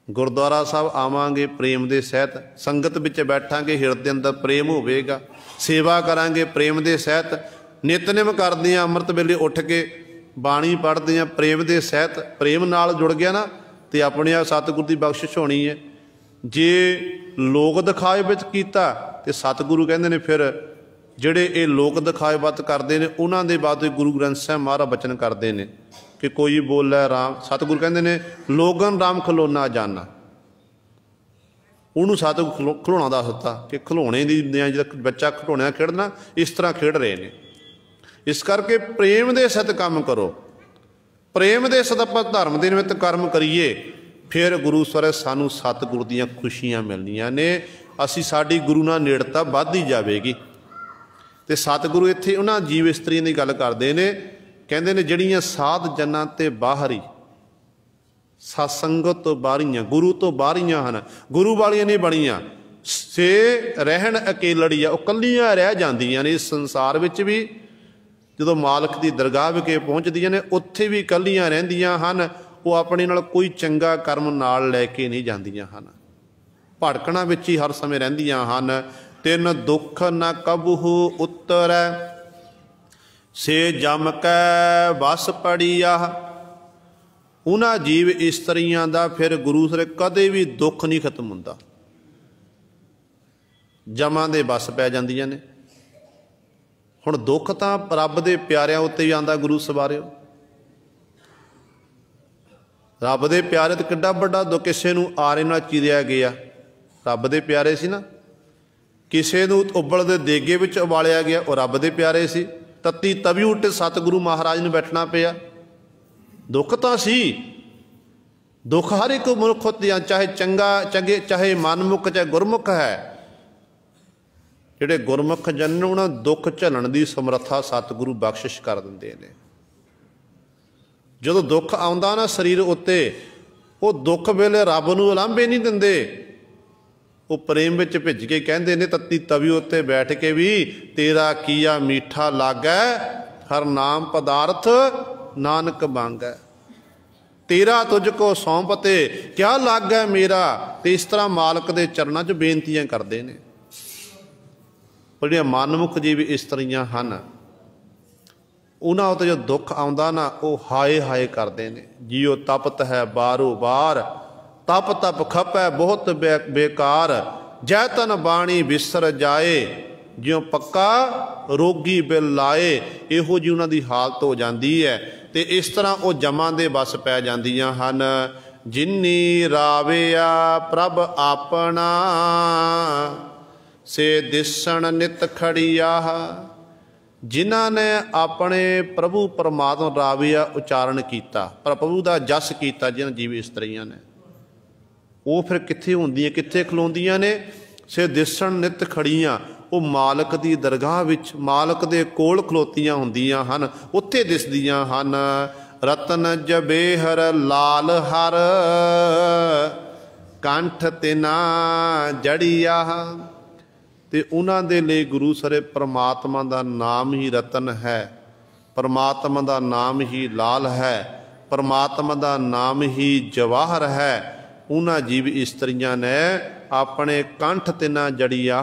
गुरुद्वारा साहब आवांगे प्रेम दे सहित, संगत विच बैठांगे हिरदे अंदर प्रेम होवेगा, सेवा करांगे प्रेम दे सहित, नितनेम करदे आं अमृत वेले उठ के बाणी पढ़दे आं प्रेम दे सहित, प्रेम नाल जुड़ गया ना तो अपने आप सतगुरु की बख्शिश होनी है। जे लोक दिखावे विच कीता ते सतगुरु कहंदे ने फिर जिहड़े ये लोक दिखावे वत करदे ने उन्हां दे बाद गुरु ग्रंथ साहिब महाराज बचन करदे ने कि कोई बोले राम, सतगुरु कहंदे ने लोगन राम खलोना जाना। उन्होंने सतगुरु खलोना दसता कि खिलौने दी जो बच्चा खिलौने खेडना इस तरह खेड रहे हैं। इस करके प्रेम दे सत काम करो, प्रेम दे सत आपां धर्म दे निमित्त कर्म करिए, फिर गुरु सर सानू सतगुरु दीयां खुशियां मिलनियां ने, असी साडी गुरु नाल नेड़ता वधदी जावेगी। ते सतगुरु इत्थे उन्हां जीव इस्त्रियां दी गल करदे ने, कहंदे ने जिहड़ियां साध जन्नां ते बाहरी सत्संगत तो बाहरियां गुरु तो बाहरियां हन, गुरु वालियां नहीं बणियां। ਸੇ ਰਹਿਣ ਅਕੇਲੜੀ ਆ, ਉਹ ਕੱਲੀਆਂ ਰਹਿ ਜਾਂਦੀਆਂ ਨੇ। ਇਸ ਸੰਸਾਰ ਵਿੱਚ ਵੀ ਜਦੋਂ ਮਾਲਕ ਦੀ ਦਰਗਾਹ ਵਿਖੇ ਪਹੁੰਚਦੀਆਂ ਨੇ ਉੱਥੇ ਵੀ ਕੱਲੀਆਂ ਰਹਿੰਦੀਆਂ ਹਨ। ਉਹ ਆਪਣੇ ਨਾਲ ਕੋਈ ਚੰਗਾ ਕਰਮ ਨਾਲ ਲੈ ਕੇ ਨਹੀਂ ਜਾਂਦੀਆਂ ਹਨ, ਭੜਕਣਾ ਵਿੱਚ ਹੀ ਹਰ ਸਮੇਂ ਰਹਿੰਦੀਆਂ ਹਨ। ਤਿੰਨ ਦੁੱਖ ਨ ਕਬਹੂ ਉਤਰੈ, ਸੇ ਜਮ ਕੈ ਵਸ ਪੜੀਆ। ਉਹਨਾਂ ਜੀਵ ਇਸਤਰੀਆਂ ਦਾ ਫਿਰ ਗੁਰੂ ਸਰ ਕਦੇ ਵੀ ਦੁੱਖ ਨਹੀਂ ਖਤਮ ਹੁੰਦਾ, ਜਮਾਂ ਦੇ ਵਸ ਪੈ ਜਾਂਦੀਆਂ ਨੇ। ਹੁਣ ਦੁੱਖ ਤਾਂ ਰੱਬ ਦੇ ਪਿਆਰਿਆਂ ਉੱਤੇ ਵੀ ਆਉਂਦਾ। ਗੁਰੂ ਸਵਾਰਿਓ, ਰੱਬ ਦੇ ਪਿਆਰੇ ਤੇ ਕਿੱਡਾ ਵੱਡਾ ਦੁੱਖ, ਕਿਸੇ ਨੂੰ ਆਰੇ ਨਾਲ ਚੀਰਿਆ ਗਿਆ, ਰੱਬ ਦੇ ਪਿਆਰੇ ਸੀ ਨਾ। ਕਿਸੇ ਨੂੰ ਉਬਲਦੇ ਦੇਗੇ ਵਿੱਚ ਉਬਾਲਿਆ ਗਿਆ, ਉਹ ਰੱਬ ਦੇ ਪਿਆਰੇ ਸੀ। ਤੱਤੀ ਤਵੀ ਉੱਤੇ ਸਤਿਗੁਰੂ ਮਹਾਰਾਜ ਨੂੰ ਬੈਠਣਾ ਪਿਆ, ਦੁੱਖ ਤਾਂ ਸੀ। ਦੁੱਖ ਹਰ ਇੱਕ ਮਨੁੱਖ ਉੱਤੇ, ਚਾਹੇ ਚੰਗੇ ਚਾਹੇ ਮਨਮੁਖ ਚਾਹੇ ਗੁਰਮੁਖ ਹੈ। ਜਿਹੜੇ ਗੁਰਮੁਖ ਜਨ ਨੂੰ ਨਾ ਦੁੱਖ ਝੱਲਣ ਦੀ ਸਮਰੱਥਾ ਸਤਿਗੁਰੂ ਬਖਸ਼ਿਸ਼ ਕਰ ਦਿੰਦੇ ਨੇ। ਜਦੋਂ ਦੁੱਖ ਆਉਂਦਾ ਨਾ ਸਰੀਰ ਉੱਤੇ, ਉਹ ਦੁੱਖ ਵੇਲੇ ਰੱਬ ਨੂੰ ਉਲਾਂਭੇ ਨਹੀਂ ਦਿੰਦੇ, ਉਹ ਪ੍ਰੇਮ ਵਿੱਚ ਭਿੱਜ ਕੇ ਕਹਿੰਦੇ ਨੇ ਤੱਤੀ ਤਵੀ ਉੱਤੇ ਬੈਠ ਕੇ ਵੀ, ਤੇਰਾ ਕੀਆ ਮੀਠਾ ਲਾਗੈ ਹਰ ਨਾਮ ਪਦਾਰਥ ਨਾਨਕ ਮੰਗੈ। ਤੇਰਾ ਤੁਝ ਕੋ ਸੌਂਪ ਤੇ ਕਿਆ ਲਾਗੈ ਮੇਰਾ। ਤੇ ਇਸ ਤਰ੍ਹਾਂ ਮਾਲਕ ਦੇ ਚਰਨਾਂ 'ਚ ਬੇਨਤੀਆਂ ਕਰਦੇ ਨੇ। ਪਰ ਜਿਹੜੀਆਂ ਮਨਮੁਖ ਜੀਵ ਇਸਤਰੀਆਂ ਹਨ, ਉਹਨਾਂ ਉੱਤੇ ਜੋ ਦੁੱਖ ਆਉਂਦਾ ਨਾ, ਉਹ ਹਾਏ ਹਾਏ ਕਰਦੇ ਨੇ। ਜੀਓ ਤਪਤ ਹੈ ਬਾਰੋ ਬਾਰ, ਤਪ ਤਪ ਖਪੈ ਬਹੁਤ ਬੇਕਾਰ। ਜੈ ਤਨ ਬਾਣੀ ਵਿਸਰ ਜਾਏ, ਜਿਉਂ ਪੱਕਾ ਰੋਗੀ ਬਿਲ ਲਾਏ। ਇਹੋ ਜਿਹੀ ਉਹਨਾਂ ਦੀ ਹਾਲਤ ਹੋ ਜਾਂਦੀ ਹੈ। ਤੇ ਇਸ ਤਰ੍ਹਾਂ ਉਹ ਜਮਾਂ ਦੇ ਵਸ ਪੈ ਜਾਂਦੀਆਂ ਹਨ। ਜਿਨੀ ਰਾਵਿਆ ਪ੍ਰਭ ਆਪਣਾ, ਸੇ ਦਿਸਣ ਨਿਤ ਖੜੀਆ। ਜਿਨ੍ਹਾਂ ਨੇ ਆਪਣੇ ਪ੍ਰਭੂ ਪਰਮਾਤਮਾ ਰਾਵਿਆ ਉਚਾਰਨ ਕੀਤਾ, ਪਰ ਪ੍ਰਭੂ ਦਾ ਜਸ ਕੀਤਾ ਜਿਹਨਾਂ ਜੀਵ ਇਸਤਰੀਆਂ ਨੇ, ਉਹ ਫਿਰ ਕਿੱਥੇ ਹੁੰਦੀਆਂ, ਕਿੱਥੇ ਖਲੋਂਦੀਆਂ ਨੇ। ਸੇ ਦਿਸਣ ਨਿਤ ਖੜੀਆਂ, ਉਹ ਮਾਲਕ ਦੀ ਦਰਗਾਹ ਵਿੱਚ ਮਾਲਕ ਦੇ ਕੋਲ ਖਲੋਤੀਆਂ ਹੁੰਦੀਆਂ ਹਨ, ਉੱਥੇ ਦਿਸਦੀਆਂ ਹਨ। ਰਤਨ ਜਬੇਹਰ ਲਾਲ ਹਰ, ਕੰਠ ਤਿਨਾ ਜੜੀਆ। ਤੇ ਉਹਨਾਂ ਦੇ ਲਈ ਗੁਰੂ ਸਰੇ ਪਰਮਾਤਮਾ ਦਾ ਨਾਮ ਹੀ ਰਤਨ ਹੈ, ਪਰਮਾਤਮਾ ਦਾ ਨਾਮ ਹੀ ਲਾਲ ਹੈ, ਪਰਮਾਤਮਾ ਦਾ ਨਾਮ ਹੀ ਜਵਾਹਰ ਹੈ। ਉਹਨਾਂ ਜੀਵ ਇਸਤਰੀਆਂ ਨੇ ਆਪਣੇ ਕੰਠ ਤੇ ਨਾ ਜੜੀਆ,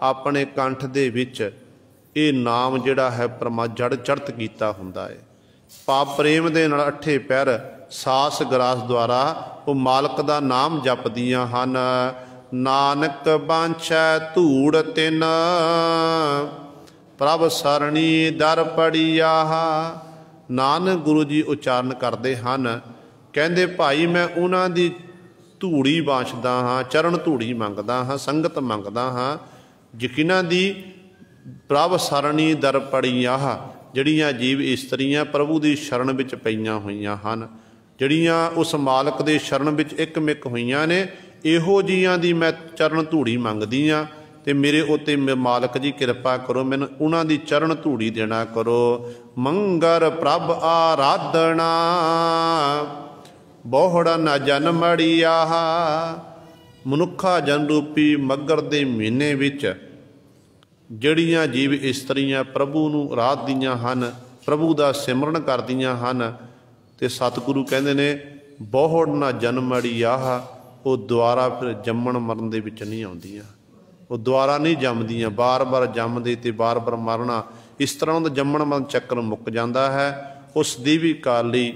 ਆਪਣੇ ਕੰਠ ਦੇ ਵਿੱਚ ਇਹ ਨਾਮ ਜਿਹੜਾ ਹੈ ਜੜ ਚੜਤ ਕੀਤਾ ਹੁੰਦਾ ਹੈ। ਪਾਪ ਪ੍ਰੇਮ ਦੇ ਨਾਲ ਅੱਠੇ ਪੈਰ ਸਾਸ ਗਰਾਸ ਦੁਆਰਾ ਉਹ ਮਾਲਕ ਦਾ ਨਾਮ ਜਪਦੀਆਂ ਹਨ। ਨਾਨਕ ਬਾਂਛੈ ਧੂੜ ਤਿਨ, ਪ੍ਰਭ ਸਰਣੀ ਦਰ ਪੜੀਆ। ਨਾਨਕ ਗੁਰੂ ਜੀ ਉਚਾਰਨ ਕਰਦੇ ਹਨ, ਕਹਿੰਦੇ ਭਾਈ ਮੈਂ ਉਹਨਾਂ ਦੀ ਧੂੜੀ ਬਾਂਛਦਾ ਹਾਂ, ਚਰਨ ਧੂੜੀ ਮੰਗਦਾ ਹਾਂ, ਸੰਗਤ ਮੰਗਦਾ ਹਾਂ, ਯਕੀਨਾਂ ਦੀ ਪ੍ਰਭ ਸਰਣੀ ਦਰ ਪੜੀਆ। ਜਿਹੜੀਆਂ ਜੀਵ ਇਸਤਰੀਆਂ ਪ੍ਰਭੂ ਦੀ ਸ਼ਰਨ ਵਿੱਚ ਪਈਆਂ ਹੋਈਆਂ ਹਨ, ਜਿਹੜੀਆਂ ਉਸ ਮਾਲਕ ਦੇ ਸ਼ਰਨ ਵਿੱਚ ਇਕਮਿਕ ਹੋਈਆਂ ਨੇ, ਇਹੋ ਜਿਹੀਆਂ ਦੀ ਮੈਂ ਚਰਨ ਧੂੜੀ ਮੰਗਦੀ ਹਾਂ। ਤੇ ਮੇਰੇ ਉੱਤੇ ਮਾਲਕ ਜੀ ਕਿਰਪਾ ਕਰੋ, ਮੈਨੂੰ ਉਹਨਾਂ ਦੀ ਚਰਨ ਧੂੜੀ ਦੇਣਾ ਕਰੋ। ਮੰਗਰ ਪ੍ਰਭ ਆਰਾਧਨਾ, ਬਹੁੜਾ ਨਾ ਜਨਮੜੀਆ। ਮਨੁੱਖਾ ਜਨ ਰੂਪੀ ਮੱਘਰ ਦੇ ਮਹੀਨੇ ਵਿੱਚ ਜਿਹੜੀਆਂ ਜੀਵ ਇਸਤਰੀਆਂ ਪ੍ਰਭੂ ਨੂੰ ਆਰਾਧਦੀਆਂ ਹਨ, ਪ੍ਰਭੂ ਦਾ ਸਿਮਰਨ ਕਰਦੀਆਂ ਹਨ, ਤੇ ਸਤਿਗੁਰੂ ਕਹਿੰਦੇ ਨੇ ਬਹੁੜ ਨਾ ਜਨਮੜੀਆ, ਉਹ ਦੁਆਰਾ ਫਿਰ ਜੰਮਣ ਮਰਨ ਦੇ ਵਿੱਚ ਨਹੀਂ ਆਉਂਦੀਆਂ, ਉਹ ਦੁਆਰਾ ਨਹੀਂ ਜੰਮਦੀਆਂ। ਬਾਰ ਬਾਰ ਜੰਮਦੇ ਤੇ ਬਾਰ ਬਾਰ ਮਰਨਾ, ਇਸ ਤਰ੍ਹਾਂ ਦਾ ਜੰਮਣ ਮਰਨ ਚੱਕਰ ਮੁੱਕ ਜਾਂਦਾ ਹੈ। ਉਸ ਦੀ ਵੀ ਕਾਲੀ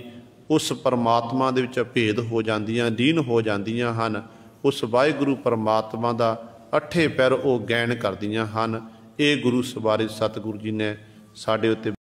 ਉਸ ਪਰਮਾਤਮਾ ਦੇ ਵਿੱਚ ਭੇਦ ਹੋ ਜਾਂਦੀਆਂ, ਲੀਨ ਹੋ ਜਾਂਦੀਆਂ ਹਨ। ਉਸ ਵਾਹਿਗੁਰੂ ਪਰਮਾਤਮਾ ਦਾ ਅੱਠੇ ਪੈਰ ਉਹ ਗੈਨ ਕਰਦੀਆਂ ਹਨ। ਇਹ ਗੁਰੂ ਸਵਾਰੇ ਸਤਿਗੁਰੂ ਜੀ ਨੇ ਸਾਡੇ ਉੱਤੇ